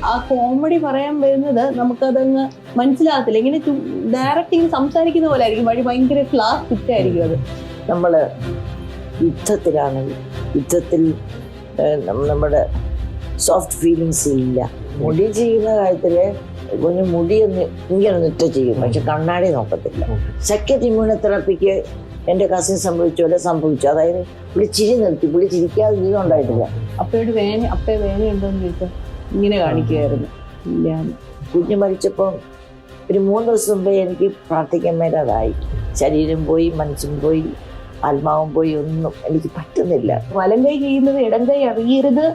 ആ കോമഡി പറയാൻ വരുന്നത് നമുക്കതങ്ങ് മനസ്സിലാകത്തില്ല. ഇങ്ങനെ ഡയറക്റ്റ് സംസാരിക്കുന്ന പോലെ ആയിരിക്കും, വഴി ഭയങ്കര ക്ലാസ് ഫിറ്റായിരിക്കും. അത് നമ്മള് യുദ്ധത്തിൽ നമ്മുടെ സോഫ്റ്റ് ഫീലിങ്സ് ഇല്ല. മുടി ചെയ്യുന്ന കാര്യത്തില് കുഞ്ഞു മുടിയൊന്ന് ഇങ്ങനെ നിറ്റ ചെയ്യും, പക്ഷെ കണ്ണാടി നോക്കത്തില്ല. സെക്കൻഡ് ഇമ്മ്യൂണോതെറാപ്പിക്ക് എൻ്റെ കസിൻ സംഭവിച്ചു. അതായത് പുള്ളി ചിരി നിർത്തി, പുള്ളി ചിരിക്കാതെ ജീവിതം ഉണ്ടായിട്ടില്ല. അപ്പയോട് വേന ഉണ്ടോന്ന് ചോദിച്ചാൽ ഇങ്ങനെ കാണിക്കുമായിരുന്നു. ഇല്ല, കുഞ്ഞ് മരിച്ചപ്പോൾ ഒരു 3 ദിവസം മുമ്പേ എനിക്ക് പ്രാർത്ഥിക്കാൻ മേലാതായി. ശരീരം പോയി, മനസ്സും പോയി, ആത്മാവും പോയി, ഒന്നും എനിക്ക് പറ്റുന്നില്ല. വലം കൈ ചെയ്യുന്നത് ഇടം കൈ അറിയരുത്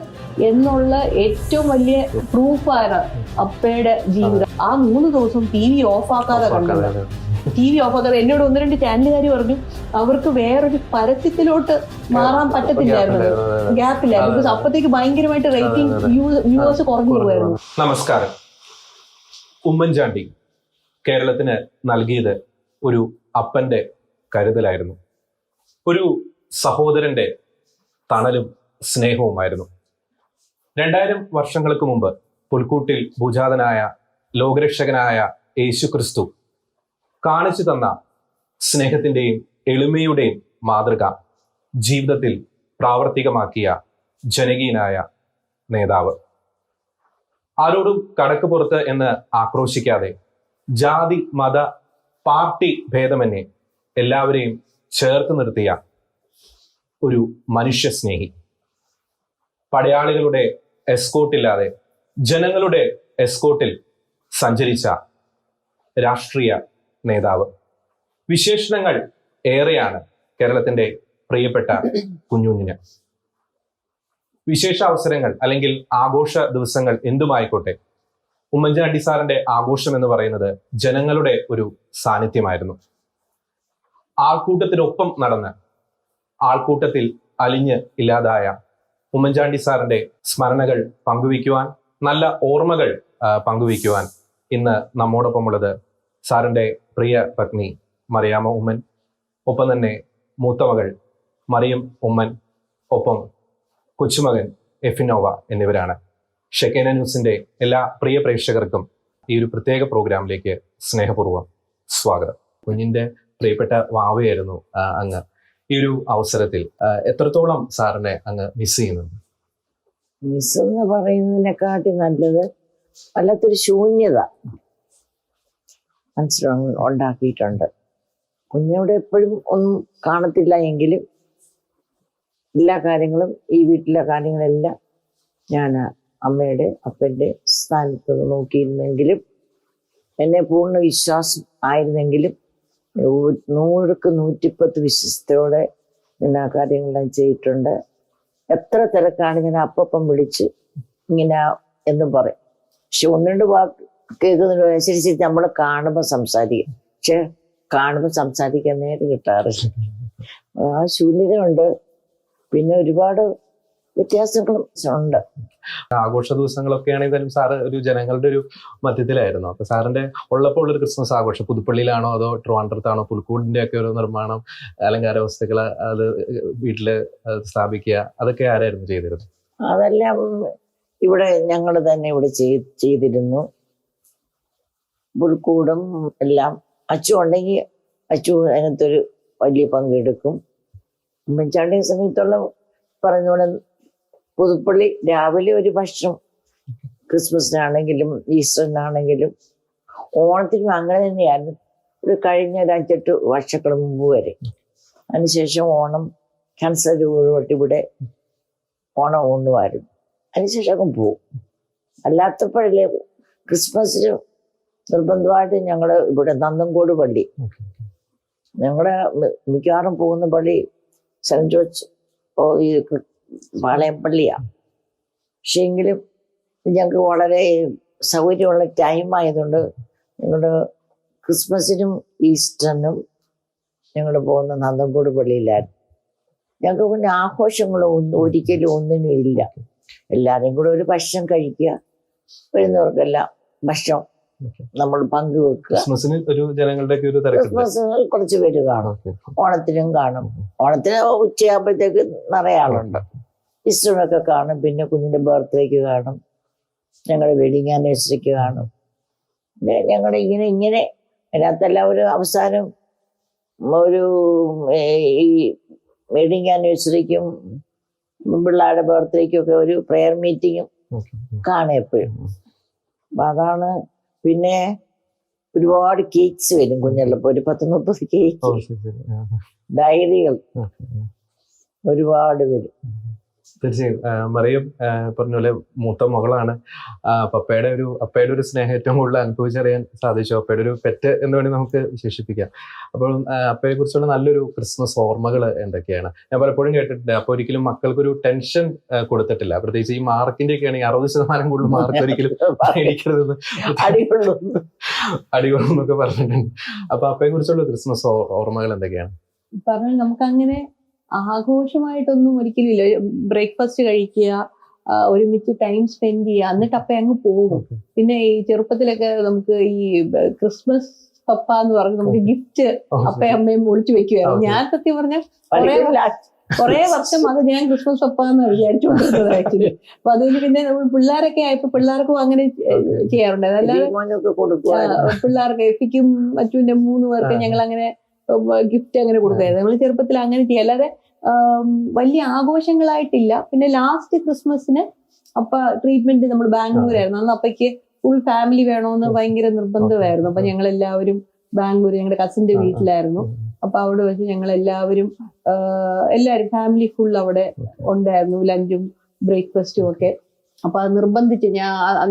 എന്നുള്ള ഏറ്റവും വലിയ പ്രൂഫാണ് അപ്പയുടെ ജീവിതം. ആ 3 ദിവസം ടി വി ഓഫാക്കാതെ കണ്ടത്. ടി വി ഓഫാക്കാതെ എന്നോട് 1-2 ചാനലുകാർ പറഞ്ഞു അവർക്ക് വേറൊരു പരസ്യത്തിലോട്ട് മാറാൻ പറ്റത്തില്ലായിരുന്നു, ഗ്യാപ്പില്ലായിരുന്നു. ബിക്കോസ് അപ്പത്തേക്ക് ഭയങ്കരമായിട്ട് റേറ്റിംഗ് വ്യൂവേഴ്സ് കുറഞ്ഞു പോയായിരുന്നു. നമസ്കാരം. ഉമ്മൻചാണ്ടി കേരളത്തിന് നൽകിയത് ഒരു അപ്പന്റെ കരുതലായിരുന്നു, ഒരു സഹോദരന്റെ തണലും സ്നേഹവുമായിരുന്നു. 2000 വർഷങ്ങൾക്ക് മുമ്പ് പുൽക്കൂട്ടിൽ ഭുജാതനായ ലോകരക്ഷകനായ യേശുക്രിസ്തു കാണിച്ചു തന്ന സ്നേഹത്തിന്റെയും എളിമയുടെയും മാതൃക ജീവിതത്തിൽ പ്രാവർത്തികമാക്കിയ ജനകീയനായ നേതാവ്. ആരോടും കടക്ക് പുറത്ത് എന്ന് ആക്രോശിക്കാതെ ജാതി മത പാർട്ടി ഭേദമന്യേ എല്ലാവരെയും ചേർത്ത് നിർത്തിയ ഒരു മനുഷ്യസ്നേഹി. പടയാളികളുടെ എസ്കോട്ടില്ലാതെ ജനങ്ങളുടെ എസ്കോട്ടിൽ സഞ്ചരിച്ച രാഷ്ട്രീയ നേതാവ്. വിശേഷണങ്ങൾ ഏറെയാണ് കേരളത്തിന്റെ പ്രിയപ്പെട്ട കുഞ്ഞുഞ്ഞിന്. വിശേഷ അവസരങ്ങൾ അല്ലെങ്കിൽ ആഘോഷ ദിവസങ്ങൾ എന്തുമായിക്കോട്ടെ, ഉമ്മൻചാണ്ടി സാറിന്റെ ആഘോഷം എന്ന് പറയുന്നത് ജനങ്ങളുടെ ഒരു സാന്നിധ്യമായിരുന്നു. ആൾക്കൂട്ടത്തിനൊപ്പം നടന്ന് ആൾക്കൂട്ടത്തിൽ അലിഞ്ഞ് ഇല്ലാതായ ഉമ്മൻചാണ്ടി സാറിന്റെ സ്മരണകൾ പങ്കുവയ്ക്കുവാൻ, നല്ല ഓർമ്മകൾ പങ്കുവയ്ക്കുവാൻ ഇന്ന് നമ്മോടൊപ്പമുള്ളത് സാറിന്റെ പ്രിയ പത്നി മറിയാമ്മ ഉമ്മൻ, ഒപ്പം തന്നെ മൂത്തമകൾ മറിയം ഉമ്മൻ, ഒപ്പം കൊച്ചുമകൻ എഫിനോവ എന്നിവരാണ്. ഷെക്കേന ന്യൂസിന്റെ എല്ലാ പ്രിയ പ്രേക്ഷകർക്കും ഈ ഒരു പ്രത്യേക പ്രോഗ്രാമിലേക്ക് സ്നേഹപൂർവ്വം സ്വാഗതം. കുഞ്ഞിന്റെ പ്രിയപ്പെട്ട വാവയായിരുന്നു അങ്ങ്. ഈ ഒരു അവസരത്തിൽ എത്രത്തോളം സാറിനെ അങ്ങ് മിസ് ചെയ്യുന്നുണ്ട്? മിസ് എന്ന് പറയുന്നതിനെക്കാട്ടി നല്ലത് വല്ലാത്തൊരു ശൂന്യത മനസ്സിലാക്കി ഉണ്ടാക്കിയിട്ടുണ്ട്. കുഞ്ഞിനോട് എപ്പോഴും ഒന്നും കാണത്തില്ല എങ്കിലും എല്ലാ കാര്യങ്ങളും, ഈ വീട്ടിലെ കാര്യങ്ങളെല്ലാം ഞാൻ അമ്മയുടെ അപ്പൻ്റെ സ്ഥാനത്ത് നോക്കിയിരുന്നെങ്കിലും, എന്നെ പൂർണ്ണ വിശ്വാസം ആയിരുന്നെങ്കിലും 100ക്ക് 110 വിശ്വസ്തയോടെ ഞാൻ ആ കാര്യങ്ങളെല്ലാം ചെയ്തിട്ടുണ്ട്. എത്ര തിരക്കാണ് ഞാൻ അപ്പം വിളിച്ച് ഇങ്ങനെ എന്നും പറയും. പക്ഷെ 1-2 വാക്ക് കേൾക്കുന്നുണ്ട്. ശരി നമ്മൾ കാണുമ്പോൾ സംസാരിക്കും, പക്ഷെ കാണുമ്പോൾ സംസാരിക്കാൻ നേരം കിട്ടാറില്ല. ആ ശൂന്യതയുണ്ട്. പിന്നെ ഒരുപാട് വ്യത്യാസങ്ങളും ഉണ്ട്. ആഘോഷ ദിവസങ്ങളൊക്കെ ആണെങ്കിലും സാറ് ഒരു ജനങ്ങളുടെ ഒരു മധ്യത്തിലായിരുന്നു. അപ്പൊ സാറിന്റെ ഉള്ളപ്പോൾ ഉള്ളൊരു ക്രിസ്മസ് ആഘോഷം പുതുപ്പള്ളിയിലാണോ അതോ ട്രിവാൻഡ്രത്താണോ? പുൽക്കൂടിന്റെ ഒക്കെ ഒരു നിർമ്മാണം, അലങ്കാര വസ്തുക്കള് അത് വീട്ടില് സ്ഥാപിക്കുക, അതൊക്കെ ആരായിരുന്നു ചെയ്തിരുന്നത്? അതെല്ലാം ഇവിടെ ഞങ്ങൾ തന്നെ ഇവിടെ ചെയ്തിരുന്നു. പുൽക്കൂടും എല്ലാം അച്ചു ഉണ്ടെങ്കിൽ അച്ചു അതിനകത്തൊരു വലിയ പങ്കെടുക്കും. ഉമ്മൻചാണ്ടി സമയത്തുള്ള പറഞ്ഞോളെ പുതുപ്പള്ളി രാവിലെ ഒരു ഭക്ഷണം, ക്രിസ്മസിനാണെങ്കിലും ഈസ്റ്ററിനാണെങ്കിലും ഓണത്തിനും അങ്ങനെ തന്നെയായിരുന്നു. ഒരു കഴിഞ്ഞ 5-8 വർഷങ്ങൾ മുമ്പ് വരെ. അതിനുശേഷം ഓണം ക്യാൻസർ തൊട്ട് ഇവിടെ ഓണം ഒന്നുമായിരുന്നു. അതിനുശേഷം അങ്ങ് പോവും. അല്ലാത്തപ്പോഴല്ലേ ക്രിസ്മസിന് നിർബന്ധമായിട്ട് ഞങ്ങളുടെ ഇവിടെ നന്തൻകോട് പള്ളി, ഞങ്ങളുടെ മിക്കവാറും പോകുന്ന പള്ളി സെന്റ് ജോർജ് ഈ പാളയം പള്ളിയാണ്. പക്ഷെ എങ്കിലും ഞങ്ങൾക്ക് വളരെ സൗകര്യമുള്ള ടൈം ആയതുകൊണ്ട് ഞങ്ങളുടെ ക്രിസ്മസിനും ഈസ്റ്ററിനും ഞങ്ങൾ പോകുന്ന നന്തൻകോട് പള്ളിയിലായിരുന്നു. ഞങ്ങൾക്ക് പിന്നെ ആഘോഷങ്ങളും ഒരിക്കലും ഇല്ല. എല്ലാവരും കൂടെ ഒരു ഭക്ഷണം കഴിക്കുക, വരുന്നവർക്കെല്ലാം ഭക്ഷണം നമ്മൾ പങ്കുവെക്കുക. ക്രിസ്മസിന് കുറച്ച് പേര് കാണും, ഓണത്തിനും കാണും. ഓണത്തിന് ഉച്ചയാകുമ്പോഴത്തേക്ക് നിറയെ ആളുണ്ട്. ഈസ്റ്ററിനൊക്കെ കാണും. പിന്നെ കുഞ്ഞിന്റെ ബർത്ത്ഡേക്ക് കാണും. ഞങ്ങളുടെ വെഡിങ് ആനിവേഴ്സറിക്ക് കാണും. പിന്നെ ഞങ്ങളുടെ ഇങ്ങനെ അതിനകത്തെല്ലാം ഒരു അവസാനം ഒരു ഈ വെഡിങ് ആനിവേഴ്സറിക്കും പിള്ളേരുടെ ബർത്ത്ഡേക്കും ഒക്കെ ഒരു പ്രെയർ മീറ്റിങ്ങും കാണും എപ്പോഴും. അപ്പൊ അതാണ്. പിന്നെ ഒരുപാട് കേക്ക്സ് വരും കുഞ്ഞുള്ളപ്പോ, ഒരു 10-30 കേക്ക്, ഡയറികൾ ഒരുപാട് വരും. തീർച്ചയായും മറിയം പറഞ്ഞ പോലെ മൂത്ത മകളാണ്. അപ്പയുടെ ഒരു സ്നേഹം ഏറ്റവും കൂടുതൽ അനുഭവിച്ചറിയാൻ സാധിച്ചു. അപ്പയുടെ ഒരു പെറ്റ് എന്ന് വേണമെങ്കിൽ നമുക്ക് വിശേഷിപ്പിക്കാം. അപ്പോൾ അപ്പയെ കുറിച്ചുള്ള നല്ലൊരു ക്രിസ്മസ് ഓർമ്മകൾ എന്തൊക്കെയാണ്? ഞാൻ പലപ്പോഴും കേട്ടിട്ടുണ്ട്, അപ്പൊ ഒരിക്കലും മക്കൾക്കൊരു ടെൻഷൻ കൊടുത്തിട്ടില്ല. പ്രത്യേകിച്ച് ഈ മാർക്കിന്റെ ഒക്കെ ആണെങ്കിൽ 60% കൂടുതൽ മാർക്ക് ഒരിക്കലും മേടിക്കരുതെന്ന്, അടികൊള്ളെന്നൊക്കെ പറഞ്ഞിട്ടുണ്ട്. അപ്പൊ അപ്പയെ കുറിച്ചുള്ള ക്രിസ്മസ് ഓർമ്മകൾ എന്തൊക്കെയാണ്? പറഞ്ഞാൽ നമുക്ക് അങ്ങനെ ആഘോഷമായിട്ടൊന്നും ഒരിക്കലും ഇല്ല. ബ്രേക്ക്ഫാസ്റ്റ് കഴിക്കുക, ഒരുമിച്ച് ടൈം സ്പെൻഡ് ചെയ്യുക, എന്നിട്ട് അപ്പ അങ്ങ് പോകും. പിന്നെ ഈ ചെറുപ്പത്തിലൊക്കെ നമുക്ക് ഈ ക്രിസ്മസ് പപ്പ എന്ന് പറഞ്ഞ് നമുക്ക് ഗിഫ്റ്റ് അപ്പയും അമ്മയും ഒളിച്ചു വെക്കുമായിരുന്നു. ഞാൻ സത്യം പറഞ്ഞാൽ കുറെ വർഷം അത് ഞാൻ ക്രിസ്മസ് പപ്പ എന്ന് വിചാരിച്ചുകൊണ്ടിരുന്നത് ആക്ച്വലി. അപ്പൊ അതിന് പിന്നെ നമ്മൾ പിള്ളേരൊക്കെ ആയപ്പോ പിള്ളേർക്കും അങ്ങനെ ചെയ്യാറുണ്ട്. അല്ലാതെ പിള്ളേർക്ക് എഫിക്കും മറ്റുവിന്റെ 3 പേർക്ക് ഞങ്ങൾ അങ്ങനെ ഗിഫ്റ്റ് അങ്ങനെ കൊടുക്കായിരുന്നു. നമ്മൾ ചെറുപ്പത്തിൽ അങ്ങനെ ചെയ്യാം, അല്ലാതെ വലിയ ആഘോഷങ്ങളായിട്ടില്ല. പിന്നെ ലാസ്റ്റ് ക്രിസ്മസിന് അപ്പ ട്രീറ്റ്മെന്റ് നമ്മൾ ബാംഗ്ലൂരായിരുന്നു. അന്ന് അപ്പയ്ക്ക് ഫുൾ ഫാമിലി വേണമെന്ന് ഭയങ്കര നിർബന്ധമായിരുന്നു. അപ്പൊ ഞങ്ങൾ എല്ലാവരും ബാംഗ്ലൂർ ഞങ്ങളുടെ കസിന്റെ വീട്ടിലായിരുന്നു. അപ്പൊ അവിടെ വെച്ച് ഞങ്ങൾ എല്ലാവരും ഫാമിലി ഫുൾ അവിടെ ഉണ്ടായിരുന്നു, ലഞ്ചും ബ്രേക്ക്ഫാസ്റ്റും ഒക്കെ. അപ്പൊ അത് നിർബന്ധിച്ച്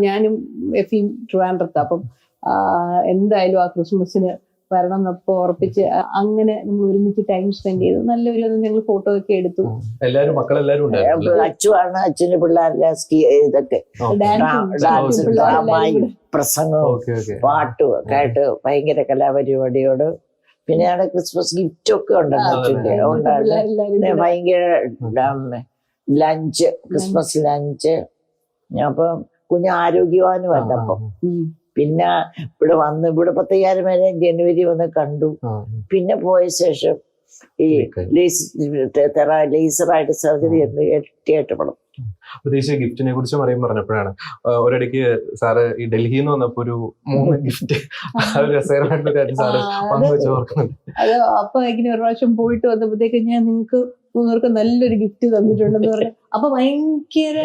ഞാനും എഫിയും ട്രിവാൻഡ്രത്ത്. അപ്പം എന്തായാലും ആ ക്രിസ്മസിന് വരണം എന്നപ്പോ ഉറപ്പിച്ച് അങ്ങനെ നമ്മൾ ഒരുമിച്ച് ടൈം സ്പെൻഡ് ചെയ്തു. നല്ലൊരു ഞങ്ങൾ ഫോട്ടോ ഒക്കെ എടുത്തു. അച്ഛന് പിള്ളേരുടെ ഇതൊക്കെ പ്രസംഗവും പാട്ടും ഒക്കെ ആയിട്ട് ഭയങ്കര കലാപരിപാടിയോട്. പിന്നെ അവിടെ ക്രിസ്മസ് ഗിഫ്റ്റ് ഒക്കെ ഉണ്ടായിരുന്നു. ഭയങ്കര ലഞ്ച്, ക്രിസ്മസ് ലഞ്ച്. അപ്പൊ കുഞ്ഞ് ആരോഗ്യവാനും വന്നപ്പോ പിന്നെ ഇവിടെ 10,000 പേരെ ജനുവരി വന്ന് കണ്ടു. പിന്നെ പോയ ശേഷം ഈ ലേസറായിട്ട് സർജറി ചെയ്ത് 8 പണം. പ്രത്യേകിച്ച് ഗിഫ്റ്റിനെ കുറിച്ച് പറഞ്ഞപ്പോഴാണ് ഒരിടയ്ക്ക് സാറ് ഈ ഡൽഹിയിൽ നിന്ന് വന്നപ്പോ ഒരു 3 ഗിഫ്റ്റ് രസകരമായിട്ടുള്ള കാര്യം സാറ് പങ്കുവെച്ച് ഓർക്കുന്നുണ്ട്. അത് അപ്പൊ ഇങ്ങനെ ഒരു പ്രാവശ്യം പോയിട്ട് വന്നപ്പോഴത്തേക്ക് ഞാൻ നിങ്ങൾക്ക് 3 പേർക്ക് നല്ലൊരു ഗിഫ്റ്റ് തന്നിട്ടുണ്ടെന്ന് പറഞ്ഞു. അപ്പൊ ഭയങ്കര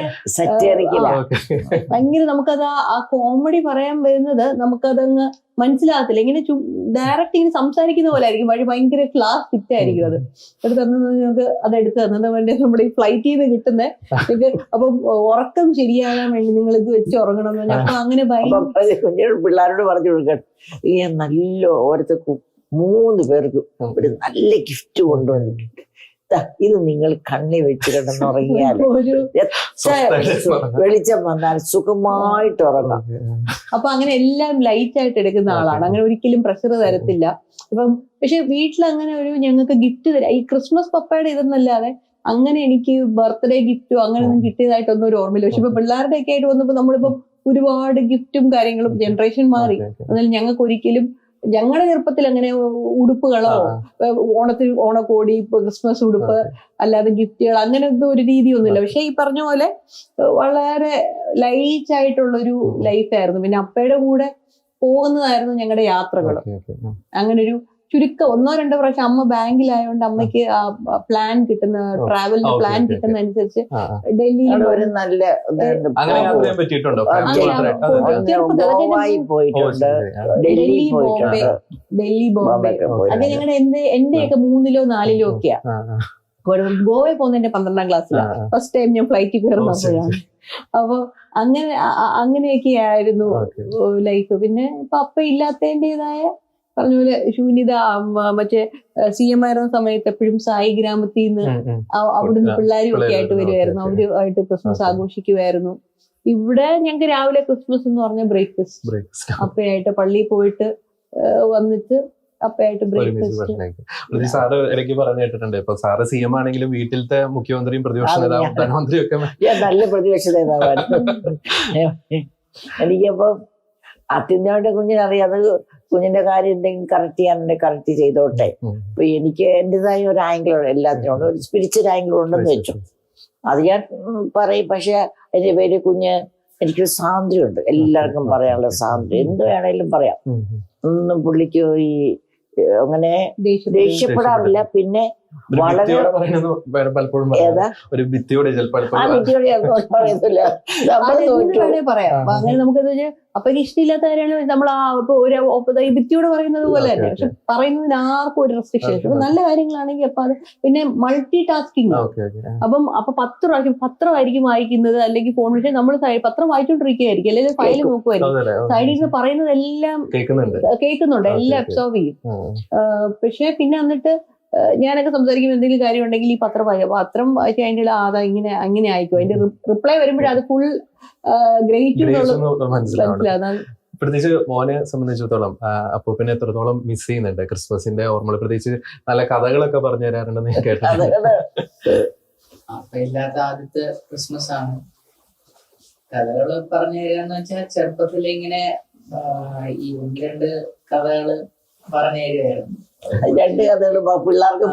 നമുക്കത് ആ കോമഡി പറയാൻ വരുന്നത് നമുക്കതങ്ങ് മനസ്സിലാകത്തില്ല. ഇങ്ങനെ ഡയറക്റ്റ് ഇങ്ങനെ സംസാരിക്കുന്ന പോലെ ആയിരിക്കും. ഭയങ്കര ക്ലാസ് ഫിറ്റ് ആയിരിക്കും. അത് തന്നത് നിങ്ങൾക്ക് അതെടുത്ത് തന്നത് വേണ്ടി നമ്മുടെ ഈ ഫ്ലൈറ്റിൽ നിന്ന് കിട്ടുന്ന അപ്പം ഉറക്കം ശരിയാകാൻ വേണ്ടി നിങ്ങൾ ഇത് വെച്ച് ഉറങ്ങണം എന്ന് പറഞ്ഞാൽ. അപ്പൊ അങ്ങനെ പിള്ളേരോട് പറഞ്ഞു കൊടുക്കാൻ നല്ല ഓരോരുത്തർക്കും 3 പേർക്ക് ഒരു നല്ല ഗിഫ്റ്റ് കൊണ്ടുവന്നിട്ടുണ്ട്. ഇത് നിങ്ങൾ കണ്ണി വെച്ച് കിടന്നുറങ്ങിയാൽ വെളിച്ചം വന്നാൽ സുഖമായിട്ട് ഉറങ്ങാം. അപ്പൊ അങ്ങനെ എല്ലാം ലൈറ്റ് ആയിട്ട് എടുക്കുന്ന ആളാണ്. അങ്ങനെ ഒരിക്കലും പ്രഷർ തരത്തില്ല. ഇപ്പം പക്ഷെ വീട്ടിൽ അങ്ങനെ ഒരു ഞങ്ങൾക്ക് ഗിഫ്റ്റ് തരാം ഈ ക്രിസ്മസ് പപ്പയുടെ ഇതെന്നല്ലാതെ അങ്ങനെ എനിക്ക് ബർത്ത്ഡേ ഗിഫ്റ്റോ അങ്ങനെയൊന്നും കിട്ടിയതായിട്ടൊന്നും ഒരു ഓർമ്മയില്ല. പക്ഷെ ഇപ്പൊ പിള്ളേരുടെ ഒക്കെ ആയിട്ട് വന്നപ്പോ നമ്മളിപ്പോ ഒരുപാട് ഗിഫ്റ്റും കാര്യങ്ങളും ജനറേഷൻ മാറി. എന്നാൽ ഞങ്ങൾക്ക് ഒരിക്കലും ഞങ്ങളുടെ ചെറുപ്പത്തിൽ അങ്ങനെ ഉടുപ്പുകളോ ഓണക്കോടി ക്രിസ്മസ് ഉടുപ്പ് അല്ലാതെ ഗിഫ്റ്റുകൾ അങ്ങനത്തെ ഒരു രീതിയൊന്നുമില്ല. പക്ഷെ ഈ പറഞ്ഞ പോലെ വളരെ ലൈറ്റ് ആയിട്ടുള്ളൊരു ലൈഫായിരുന്നു. പിന്നെ അപ്പയുടെ കൂടെ പോകുന്നതായിരുന്നു ഞങ്ങളുടെ യാത്രകൾ. അങ്ങനെ ഒരു ചുരുക്കം 1-2 പ്രാവശ്യം അമ്മ ബാങ്കിലായതുകൊണ്ട് അമ്മയ്ക്ക് പ്ലാൻ കിട്ടുന്ന ട്രാവലിന്റെ പ്ലാൻ കിട്ടുന്ന അനുസരിച്ച് ഡൽഹിയിൽ ഡൽഹി ബോംബെ അത് ഞങ്ങളുടെ എന്റെയൊക്കെ 3-ലോ 4-ലോ ഒക്കെയാ. ഗോവയിൽ പോകുന്നതിന്റെ 12ാം ക്ലാസ്സിലാണ് ഫസ്റ്റ് ടൈം ഞാൻ ഫ്ലൈറ്റിൽ കയറുന്നപ്പോഴാണ്. അപ്പൊ അങ്ങനെയൊക്കെ ആയിരുന്നു ലൈഫ്. പിന്നെ ഇപ്പൊ അപ്പ ഇല്ലാത്തതിൻ്റെതായ പറഞ്ഞ പോലെ ശൂന്യത. മറ്റേ CM ആയിരുന്ന സമയത്ത് എപ്പോഴും സായി ഗ്രാമത്തിൽ നിന്ന് അവിടുന്ന് പിള്ളേരും ഒക്കെ ആയിട്ട് വരുമായിരുന്നു. അവരുമായിട്ട് ക്രിസ്മസ് ആഘോഷിക്കുമായിരുന്നു. ഇവിടെ ഞങ്ങൾക്ക് രാവിലെ ക്രിസ്മസ് എന്ന് പറഞ്ഞ ബ്രേക്ക്ഫാസ്റ്റ് അപ്പയായിട്ട് പള്ളിയിൽ പോയിട്ട് വന്നിട്ട് അപ്പയായിട്ട് ബ്രേക്ക്ഫാസ്റ്റ്. സാറ് ഇടയ്ക്ക് പറഞ്ഞു കേട്ടിട്ടുണ്ട് ഇപ്പൊ സാറ് CM ആണെങ്കിലും വീട്ടിലത്തെ മുഖ്യമന്ത്രിയും പ്രതിപക്ഷ നേതാവും ധനമന്ത്രിയും ഒക്കെ നല്ല പ്രതിപക്ഷ നേതാവാണ്. എനിക്കപ്പോ അത്യുന്നോട്ട് കുഞ്ഞിനറിയാം കുഞ്ഞിന്റെ കാര്യം എന്തെങ്കിലും കറക്റ്റ് ചെയ്യാനുണ്ടെങ്കിൽ കറക്റ്റ് ചെയ്തോട്ടെ. അപ്പൊ എനിക്ക് എന്റേതായ ഒരു ആംഗിൾ എല്ലാത്തിനോടും ഒരു സ്പിരിച്വൽ ആംഗിൾ ഉണ്ടെന്ന് വെച്ചു. അത് ഞാൻ പറയും. പക്ഷെ അതിന്റെ പേര് കുഞ്ഞ് എനിക്കൊരു സ്വാതന്ത്ര്യമുണ്ട്, എല്ലാവർക്കും പറയാനുള്ള സ്വാതന്ത്ര്യം, എന്ത് വേണേലും പറയാം. ഒന്നും പുള്ളിക്ക് ഈ അങ്ങനെ ദേഷ്യപ്പെടാറില്ല. പിന്നെ വളരെ പലപ്പോഴും ഏതാ ഒരു ഭിത്തിയോട് ആ ഭിത്തിയോടെ പറയുന്നില്ല, നമ്മൾ തോറ്റു. പറയാം. അങ്ങനെ നമുക്കത് അപ്പക്ക് ഇഷ്ടമില്ലാത്ത കാര്യമാണ് നമ്മൾ ഈ ഭിത്തിയോട് പറയുന്നത് പോലെ തന്നെ. പക്ഷെ പറയുന്നതിന് ആർക്കും ഒരു റെസ്ട്രിക്ഷൻ ഇല്ല. നല്ല കാര്യങ്ങളാണെങ്കിൽ അപ്പൊ അത് പിന്നെ മൾട്ടി ടാസ്കിങ്. അപ്പൊ 10 പ്രാവശ്യം പത്രമായിരിക്കും വായിക്കുന്നത്, അല്ലെങ്കിൽ ഫോൺ വിളിച്ചാൽ നമ്മൾ പത്രം വായിച്ചോണ്ടിരിക്കുകയായിരിക്കും, അല്ലെങ്കിൽ ഫയൽ നോക്കുമായിരിക്കും. സൈഡിൽ നിന്ന് പറയുന്നതെല്ലാം കേൾക്കുന്നുണ്ട്, എല്ലാം അബ്സോർവ് ചെയ്യും. പക്ഷെ പിന്നെ എന്നിട്ട് ഞാനൊക്കെ സംസാരിക്കുമ്പോൾ എന്തെങ്കിലും കാര്യം ഉണ്ടെങ്കിൽ ഈ പത്രം വായിച്ച് അതിൻ്റെ അങ്ങനെ ആയിക്കോ, അതിന്റെ റിപ്ലൈ വരുമ്പോഴേ അത് ഫുൾ മനസ്സിലാകും. പ്രത്യേകിച്ച് മോനെ സംബന്ധിച്ചിടത്തോളം അപ്പൂപ്പിനെ എത്രത്തോളം മിസ് ചെയ്യുന്നുണ്ട് ക്രിസ്മസിന്റെ ഓർമ്മകൾ? പ്രത്യേകിച്ച് നല്ല കഥകളൊക്കെ പറഞ്ഞു തരാറുണ്ടെന്ന് ഞാൻ കേട്ടിട്ടുണ്ട്. അപ്പൊ ഇല്ലാത്ത ആദ്യത്തെ ക്രിസ്മസ് ആണ്. കഥകൾ പറഞ്ഞു തരാന്ന് വെച്ചാൽ ചെറുപ്പത്തിൽ ഇങ്ങനെ ഈ 1-2 കഥകള് പറഞ്ഞു തരുമായിരുന്നു. 2 കഥകൾ പിള്ളേർക്ക്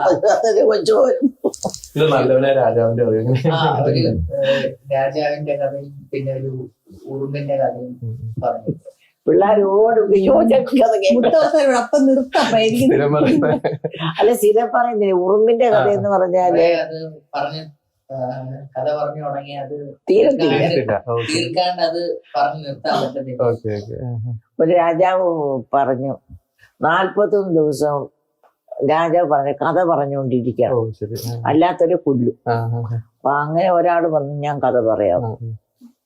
രാജാവിന്റെ കഥയും പിന്നെ ഒരു ഉറുമ്പിന്റെ കഥയും പറഞ്ഞു. പിള്ളേരോട് അല്ല സ്ഥിരം പറയുന്നില്ല ഉറുമ്പിന്റെ കഥ എന്ന് പറഞ്ഞാല് അത് പറഞ്ഞ് കഥ പറഞ്ഞു തുടങ്ങി അത് തീർക്കാണ്ട് അത് പറഞ്ഞു നിർത്താൻ പറ്റത്തില്ല. ഒരു രാജാവ് പറഞ്ഞു 41 ദിവസം രാജാവ് പറഞ്ഞ കഥ പറഞ്ഞുകൊണ്ടിരിക്കുകയാണ്, അല്ലാത്തൊരു പുല്ലു. അപ്പൊ അങ്ങനെ ഒരാൾ വന്ന് ഞാൻ കഥ പറയാം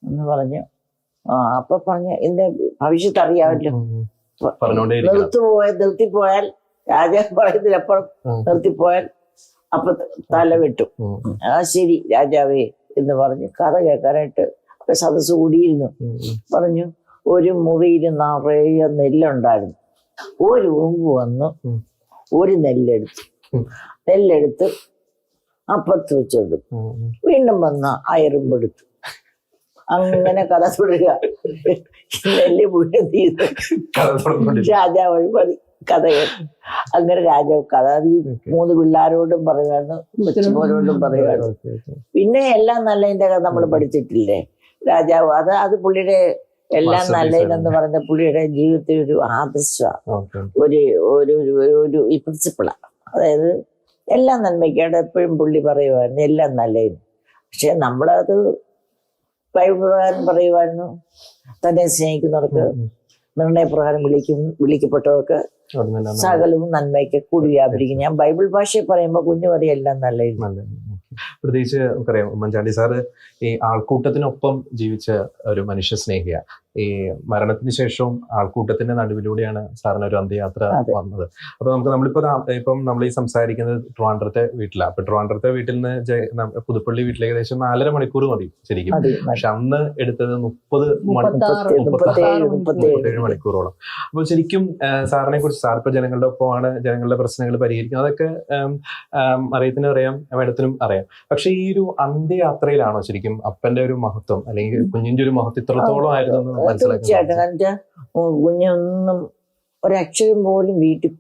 എന്ന് പറഞ്ഞു. അപ്പൊ പറഞ്ഞ എന്റെ ഭവിഷ്യത്ത് അറിയാമല്ലോ, നിർത്തിപ്പോയാൽ രാജാവ് പറയുന്നതിനപ്പുറം നിർത്തിപ്പോയാൽ അപ്പൊ തല വെട്ടും. ശരി രാജാവേ എന്ന് പറഞ്ഞ് കഥ കേൾക്കാനായിട്ട് സദസ്സ് കൂടിയിരുന്നു. പറഞ്ഞു ഒരു മുറിയിൽ നിറയെ നെല്ലുണ്ടായിരുന്നു. ഒരു ഉറുമ്പ് വന്ന് ഒരു നെല്ലെടുത്ത് അപ്പത്ത് വെച്ചെടുത്തു, വീണ്ടും വന്ന അയറുമ്പെടുത്തു. അങ്ങനെ കഥ തുടരുക. നെല്ല് മുഴുവൻ തീർന്നു. രാജാവ് വഴി കഥ കേട്ടു. അങ്ങനെ രാജാവ് കഥ 3 പിള്ളേരോടും പറയുമായിരുന്നു, കൊച്ചുമോരോടും പറയുമായിരുന്നു. പിന്നെ എല്ലാം നല്ലതിന്റെ കഥ നമ്മൾ പഠിച്ചിട്ടില്ലേ രാജാവ്? അത് പുള്ളിയുടെ എല്ലാം നല്ലതെന്ന് പറഞ്ഞ പുള്ളിയുടെ ജീവിതത്തിൽ ഒരു ആദർശമാണ്, ഒരു ഈ പ്രിൻസിപ്പിളാണ്. അതായത് എല്ലാം നന്മയ്ക്കാണ് എപ്പോഴും പുള്ളി പറയുമായിരുന്നു, എല്ലാം നല്ലതെന്ന്. പക്ഷെ നമ്മളത് ബൈബിൾ പ്രകാരം പറയുമായിരുന്നു, തന്നെ സ്നേഹിക്കുന്നവർക്ക് നിർണയപ്രകാരം വിളിക്കപ്പെട്ടവർക്ക് സകലവും നന്മയ്ക്ക് കൂടി വ്യാപരിക്കും. ഞാൻ ബൈബിൾ ഭാഷയിൽ പറയുമ്പോൾ കുഞ്ഞു പറയും എല്ലാം നല്ലത്. പ്രത്യേകിച്ച് നമുക്കറിയാം ഉമ്മൻചാണ്ടി സാറ് ഈ ആൾക്കൂട്ടത്തിനൊപ്പം ജീവിച്ച ഒരു മനുഷ്യ സ്നേഹിയ. ഈ മരണത്തിന് ശേഷവും ആൾക്കൂട്ടത്തിന്റെ നടുവിലൂടെയാണ് സാറിന് ഒരു അന്ത്യയാത്ര വന്നത്. അപ്പൊ ഇപ്പം നമ്മൾ ഈ സംസാരിക്കുന്നത് ട്രിവാൻഡ്രത്തെ വീട്ടിലാണ്. അപ്പൊ ട്രിവാൻഡ്രത്തെ വീട്ടിൽ നിന്ന് പുതുപ്പള്ളി വീട്ടിലേക്ക് ഏകദേശം 4.5 മണിക്കൂർ മതി ശരിക്കും. പക്ഷെ അന്ന് എടുത്തത് 37 മണിക്കൂറോളം. അപ്പൊ ശരിക്കും സാറിനെ കുറിച്ച്, സാർ ഇപ്പൊ ജനങ്ങളുടെ ഒപ്പമാണ്, ജനങ്ങളുടെ പ്രശ്നങ്ങൾ പരിഹരിക്കുന്നത്, അതൊക്കെ അറിയത്തിനും അറിയാം, മേഡത്തിനും അറിയാം. പക്ഷെ ഈ ഒരു അന്ത്യയാത്രയിലാണോ ശരിക്കും അപ്പന്റെ ഒരു മഹത്വം അല്ലെങ്കിൽ കുഞ്ഞിന്റെ ഒരു മഹത്വം ഇത്രത്തോളം ആയിരുന്നു? തീർച്ചയായിട്ടും. കാരണം കുഞ്ഞൊന്നും ഒരക്ഷരം പോലും വീട്ടിൽ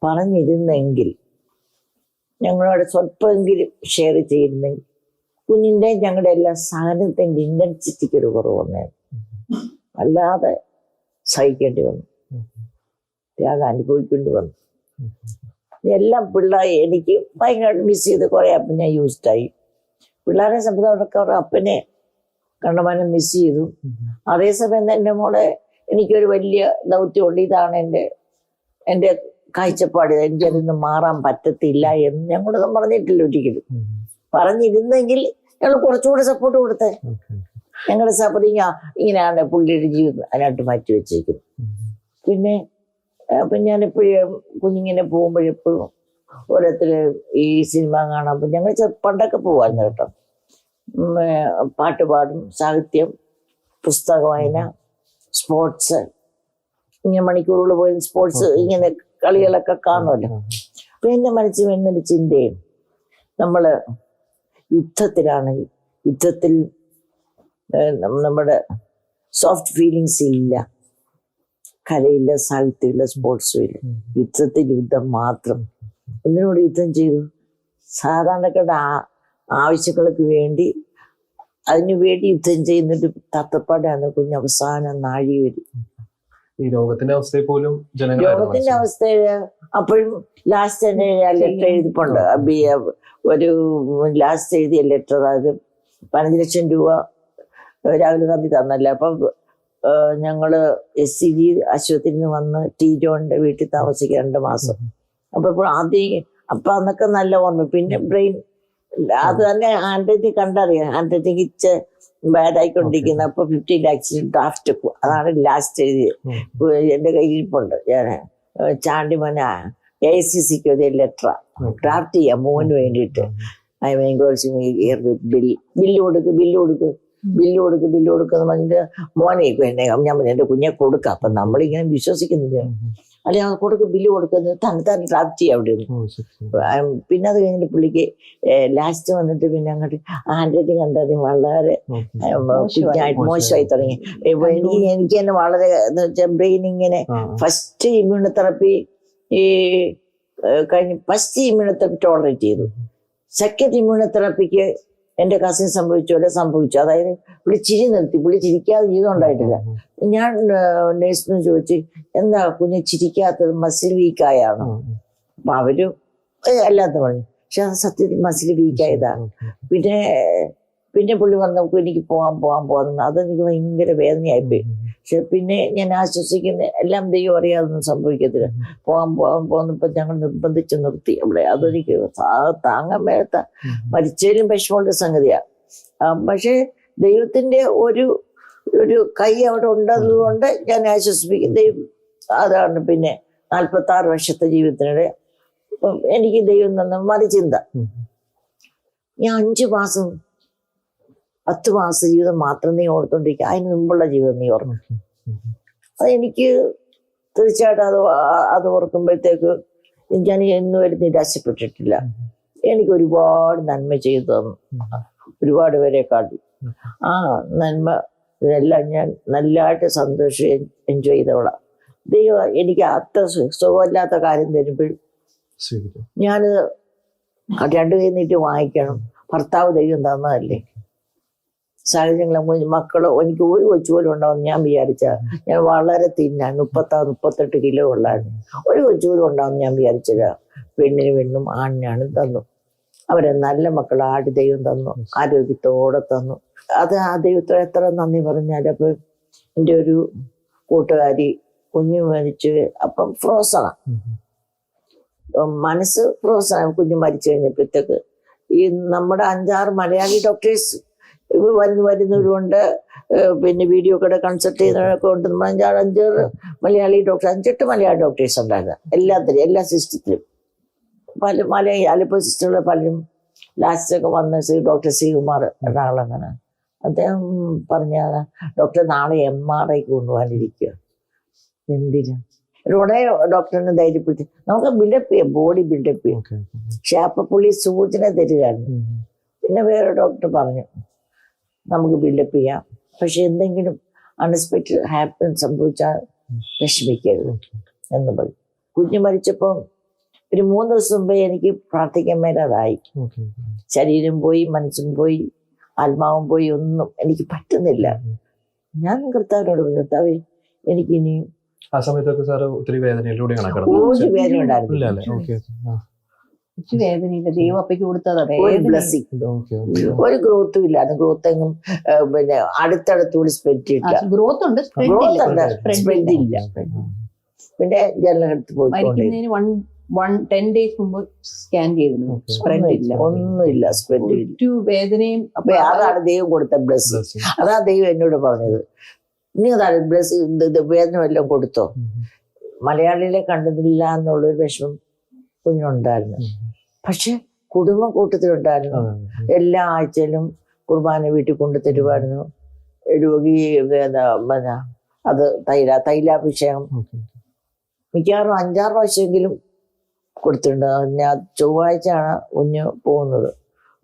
പറഞ്ഞിരുന്നെങ്കിൽ ഞങ്ങളോട് സ്വല്പമെങ്കിലും ഷെയർ ചെയ്യുന്നെങ്കിൽ കുഞ്ഞിന്റെ ഞങ്ങളുടെ എല്ലാ സഹനത്തിന്റെ ഇന്റൻസിറ്റിക്ക് ഒരു കുറവ് വന്നേനെ. അല്ലാതെ സഹിക്കേണ്ടി വന്നു, ത്യാഗം അനുഭവിക്കേണ്ടി വന്നു. എല്ലാം പിള്ളേർ എനിക്ക് ഭയങ്കരമായിട്ട് മിസ് ചെയ്ത് കുറെ അപ്പം ഞാൻ യൂസ്ഡായി. പിള്ളേരെ സംബന്ധിച്ചൊക്കെ അവരുടെ അപ്പനെ കണ്ടമാനം മിസ് ചെയ്തു. അതേസമയം എൻ്റെ മോളെ എനിക്കൊരു വലിയ ദൗത്യമുണ്ട്, ഇതാണ് എൻ്റെ കാഴ്ചപ്പാട്, എനിക്കതിന്ന് മാറാൻ പറ്റത്തില്ല എന്ന് ഞങ്ങളൊന്നും പറഞ്ഞിട്ടില്ല ഒരിക്കലും. പറഞ്ഞിരുന്നെങ്കിൽ ഞങ്ങൾ കുറച്ചുകൂടെ സപ്പോർട്ട് കൊടുത്തേ. ഞങ്ങളുടെ സപ്പോർട്ട് ഇങ്ങനെയാണ് പുള്ളിയുടെ ജീവിതം അതിനായിട്ട് മാറ്റി വെച്ചേക്കുന്നത്. പിന്നെ അപ്പം ഞാനെപ്പോഴും കുഞ്ഞിങ്ങനെ പോകുമ്പോഴെപ്പോഴും ഓരോരുത്തര് ഈ സിനിമ കാണാൻ ഞങ്ങൾ പണ്ടൊക്കെ പോവായിരുന്നു കേട്ടോ. പാട്ട് പാടും, സാഹിത്യം, പുസ്തക വായന, സ്പോർട്സ്, ഇങ്ങനെ മണിക്കൂറുകൾ പോയി സ്പോർട്സ് ഇങ്ങനെ കളികളൊക്കെ കാണുമല്ലോ. അപ്പൊ എൻ്റെ മനസ്സിൽ വരുന്നൊരു ചിന്തയും, നമ്മള് യുദ്ധത്തിലാണെങ്കിൽ യുദ്ധത്തിൽ നമ്മുടെ സോഫ്റ്റ് ഫീലിങ്സ് ഇല്ല, കലയില്ല, സാഹിത്യമില്ല, സ്പോർട്സും ഇല്ല. യുദ്ധത്തിൽ യുദ്ധം മാത്രം. എന്തിനോട് യുദ്ധം ചെയ്തു? സാധാരണക്കാരുടെ ആവശ്യങ്ങൾക്ക് വേണ്ടി അതിനു വേണ്ടി യുദ്ധം ചെയ്യുന്നൊരു തത്തപ്പാടാണ് കുഞ്ഞ് അവസാനം നാഴി വരും. ഈ രോഗത്തിന്റെ അവസ്ഥയിൽ പോലും ജനങ്ങൾ രോഗത്തിന്റെ അവസ്ഥയില് അപ്പോഴും ലാസ്റ്റ് തന്നെ ലെറ്റർ എഴുതിപ്പുണ്ട്. ഒരു ലാസ്റ്റ് എഴുതിയ ലെറ്റർ, അതായത് 15 ലക്ഷം രൂപ രാഹുൽ ഗാന്ധി തന്നല്ലേ. അപ്പൊ ഞങ്ങള് SCG ആശുപത്രിയിൽ നിന്ന് വന്ന് ടി ജോണിന്റെ വീട്ടിൽ താമസിക്കുക 2 മാസം. അപ്പൊ ഇപ്പോൾ ആദ്യം അപ്പൊ അന്നൊക്കെ നല്ല ഓർമ്മ. പിന്നെ ബ്രെയിൻ അത് തന്നെ ഹാൻഡ് റൈറ്റിംഗ് കണ്ടറിയാം. ഹാൻഡ് റൈറ്റിംഗ് ഇച്ച് ബാഡ് ആയിക്കൊണ്ടിരിക്കുന്ന. അപ്പൊ 15 lakhs ഡ്രാഫ്റ്റ്, അതാണ് ലാസ്റ്റ് എഴുതിയത്. എന്റെ കയ്യിരിപ്പുണ്ട്. ഞാൻ ചാണ്ടിമന AICCക്ക് എഴുതിയ ലെറ്റർ ഡ്രാഫ്റ്റ് ചെയ്യാം മോന് വേണ്ടിയിട്ട്. ബില്ല് കൊടുക്കുന്ന പറഞ്ഞിട്ട് മോനെ ഞാൻ എന്റെ കുഞ്ഞെ കൊടുക്കാം. അപ്പൊ നമ്മളിങ്ങനെ വിശ്വസിക്കുന്നില്ല. അല്ലെങ്കിൽ കൊടുക്കും, ബില്ല് കൊടുക്കുന്നത് തന്നെ ഡ്രാഫ്റ്റ് ചെയ്യാം അവിടെ നിന്ന്. പിന്നെ അത് കഴിഞ്ഞിട്ട് പുള്ളിക്ക് ലാസ്റ്റ് വന്നിട്ട് പിന്നെ അങ്ങോട്ട് ഹാൻഡ് റൈറ്റിംഗ് കണ്ടത് വളരെ മോശമായി തുടങ്ങി. എനിക്ക് തന്നെ വളരെ എന്ന് വെച്ചാൽ ബ്രെയിൻ ഇങ്ങനെ ഫസ്റ്റ് ഇമ്മ്യൂണോതെറാപ്പി കഴിഞ്ഞ് ഫസ്റ്റ് ഇമ്മ്യൂണോതെറാപ്പി ടോളറേറ്റ് ചെയ്തു. സെക്കൻഡ് ഇമ്മ്യൂണോതെറാപ്പിക്ക് എന്റെ കസിൻ സംഭവിച്ചു. അതായത് പുള്ളി ചിരി നിർത്തി. പുള്ളി ചിരിക്കാതെ ജീവിതം ഉണ്ടായിട്ടില്ല. ഞാൻ നേഴ്സിന് ചോദിച്ചു, എന്താ കുഞ്ഞ് ചിരിക്കാത്തത്, മസിൽ വീക്കായാണോ? അപ്പൊ അവര് അല്ലാത്ത പറഞ്ഞു. പക്ഷെ അത് സത്യത്തിൽ മസിൽ വീക്കായതാണ്. പിന്നെ പുള്ളി പറഞ്ഞു നമുക്ക് എനിക്ക് പോവാൻ. അതെനിക്ക് ഭയങ്കര വേദനയായിപ്പോയി. പക്ഷെ പിന്നെ ഞാൻ ആശ്വസിക്കുന്ന എല്ലാം ദൈവം അറിയാതൊന്നും സംഭവിക്കത്തില്ല. പോകാൻ ഞങ്ങൾ നിർബന്ധിച്ച് നിർത്തി അവിടെ. അതെനിക്ക് താങ്ങാൻ മേലത്ത മരിച്ചതിലും വിഷമമുള്ള സംഗതിയാണ്. പക്ഷെ ദൈവത്തിന്റെ ഒരു കൈ അവിടെ ഉണ്ടതുകൊണ്ട് ഞാൻ ആശ്വസിപ്പിക്കും. ദൈവം അതാണ്. പിന്നെ 46 വർഷത്തെ ജീവിതത്തിനിടെ എനിക്ക് ദൈവം തന്ന മറിചിന്ത. ഞാൻ 5 മാസം 10 മാസം ജീവിതം മാത്രം നീ ഓർത്തോണ്ടിരിക്കുക. അതിന് മുമ്പുള്ള ജീവിതം നീ ഓർമ്മ. അതെനിക്ക് തീർച്ചയായിട്ടും അത് ഓർക്കുമ്പോഴത്തേക്ക് ഞാൻ ഇന്നുവരെ നിരാശപ്പെട്ടിട്ടില്ല. എനിക്ക് ഒരുപാട് നന്മ ചെയ്തു തന്നു, ഒരുപാട് പേരെ കാട്ടി. ആ നന്മ ഇതെല്ലാം ഞാൻ നല്ലതായിട്ട് സന്തോഷം എൻജോയ് ചെയ്തവളാം. ദൈവം എനിക്ക് അത്ര സുഖമില്ലാത്ത കാര്യം തരുമ്പോഴും ഞാനത് 2 കൈ നീട്ടി വാങ്ങിക്കണം. ഭർത്താവ് ദൈവം തന്നതല്ലേ. സാഹചര്യങ്ങളെ മക്കളോ എനിക്ക് ഒരു കൊച്ചു പോലും ഉണ്ടാവും ഞാൻ വിചാരിച്ച. ഞാൻ വളരെ തിന്നാൻ 36-38 കിലോ ഉള്ളായിരുന്നു. ഒരു കൊച്ചു പോലും ഉണ്ടാവും ഞാൻ വിചാരിച്ചില്ല. പെണ്ണും ആണിനാണ് തന്നു. അവരെ നല്ല മക്കളായിട്ട് ദൈവം തന്നു, ആരോഗ്യത്തോടെ തന്നു. അത് ആ ദൈവത്തോടെ എത്ര നന്ദി പറഞ്ഞാൽ. അപ്പൊ എൻ്റെ ഒരു കൂട്ടുകാരി കുഞ്ഞു മരിച്ചു. അപ്പം ഫ്രോസണാണ്, മനസ്സ് ഫ്രോസണാണ്. കുഞ്ഞു മരിച്ചു കഴിഞ്ഞപ്പോഴത്തേക്ക് ഈ നമ്മുടെ 5-6 മലയാളി ഡോക്ടേഴ്സ് വരുന്നവരുണ്ട്. പിന്നെ വീഡിയോ കൂടെ കൺസൾട്ട് ചെയ്യുന്നവരൊക്കെ ഉണ്ട്. 5-6 മലയാളി ഡോക്ടർ, 5-8 മലയാളി ഡോക്ടേഴ്സ് ഉണ്ടായിരുന്നു എല്ലാത്തിലും, എല്ലാ സിസ്റ്റത്തിലും. അലോപ്പതി സിസ്റ്ററിലെ പലരും ലാസ്റ്റൊക്കെ വന്ന ഡോക്ടർ ശ്രീകുമാർ എറണാകുളം. അദ്ദേഹം പറഞ്ഞ ഡോക്ടർ നാളെ MRI കൊണ്ടുപോകാനിരിക്കുക. എന്തിനാ? ഉടനെ ഡോക്ടറിനെ ധൈര്യപ്പെടുത്തി നമുക്ക് ബിൽഡപ്പ് ചെയ്യാം, ബോഡി ബിൽഡപ്പ് ചെയ്യാം. പക്ഷെ അപ്പൊ പുള്ളി സൂചന തരികയായിരുന്നു. പിന്നെ വേറെ ഡോക്ടർ പറഞ്ഞു നമുക്ക് ബിൽഡപ്പ് ചെയ്യാം, പക്ഷെ എന്തെങ്കിലും അൺഎക്സ്പെക്റ്റഡ് ഹാപ്പൻ സംഭവിച്ചാൽ വിഷമിക്കരുത് എന്ന് പറഞ്ഞു. കുഞ്ഞ് മരിച്ചപ്പോൾ ഒരു 3 ദിവസം മുമ്പേ എനിക്ക് പ്രാർത്ഥിക്കാൻ മേലതായി. ശരീരം പോയി, മനസ്സും പോയി, ആത്മാവും പോയി, ഒന്നും എനിക്ക് പറ്റുന്നില്ല. ഞാൻ കർത്താവിനോട് പറഞ്ഞു, കർത്താവേ എനിക്കിനി. ആ സമയത്തൊക്കെ സാർ ഒത്തിരി വേദനയിലൂടെയാണ് ഒരു വേദന ഉണ്ടായിരുന്നില്ല. വേദനയില്ല, ദൈവം അപ്പയ്ക്ക് കൊടുത്തത് ഒരു ഗ്രോത്തും ഇല്ല. ഗ്രോത്ത് എങ്ങും പിന്നെ അടുത്തടുത്തൂടി സ്പ്രെഡ് ചെയ്തില്ല. ഗ്രോത്ത് ഉണ്ട്, സ്പ്രെഡ് ഇല്ല. പിന്നെ ജനലടുത്ത് പോയി 10 days മുമ്പ് സ്കാൻ ചെയ്തിരുന്നു. സ്പ്രെഡ് ഇല്ല, ഒന്നുമില്ല, സ്പ്രെഡ് ഇല്ല. വേദനയും. അതാണ് ദൈവം കൊടുത്ത ബ്ലെസ്സിങ്. അതാ ദൈവം എന്നോട് പറഞ്ഞത്, നീ അതാണ് ബ്ലെസ്സിങ്, വേദന എല്ലാം കൊടുത്തോ. മലയാളികളെ കണ്ടതില്ല എന്നുള്ളൊരു വിഷമം കുഞ്ഞുണ്ടായിരുന്നു. പക്ഷെ കുടുംബം കൂട്ടത്തിലുണ്ടായിരുന്നു. എല്ലാ ആഴ്ചയിലും കുർബാന വീട്ടിൽ കൊണ്ടു തരുമായിരുന്നു. രോഗി അത് തൈലാഭിഷേകം മിക്കവാറും 5-6 പ്രാവശ്യമെങ്കിലും കൊടുത്തിട്ടുണ്ട്. ഞാൻ ചൊവ്വാഴ്ചയാണ് കുഞ്ഞ് പോകുന്നത്.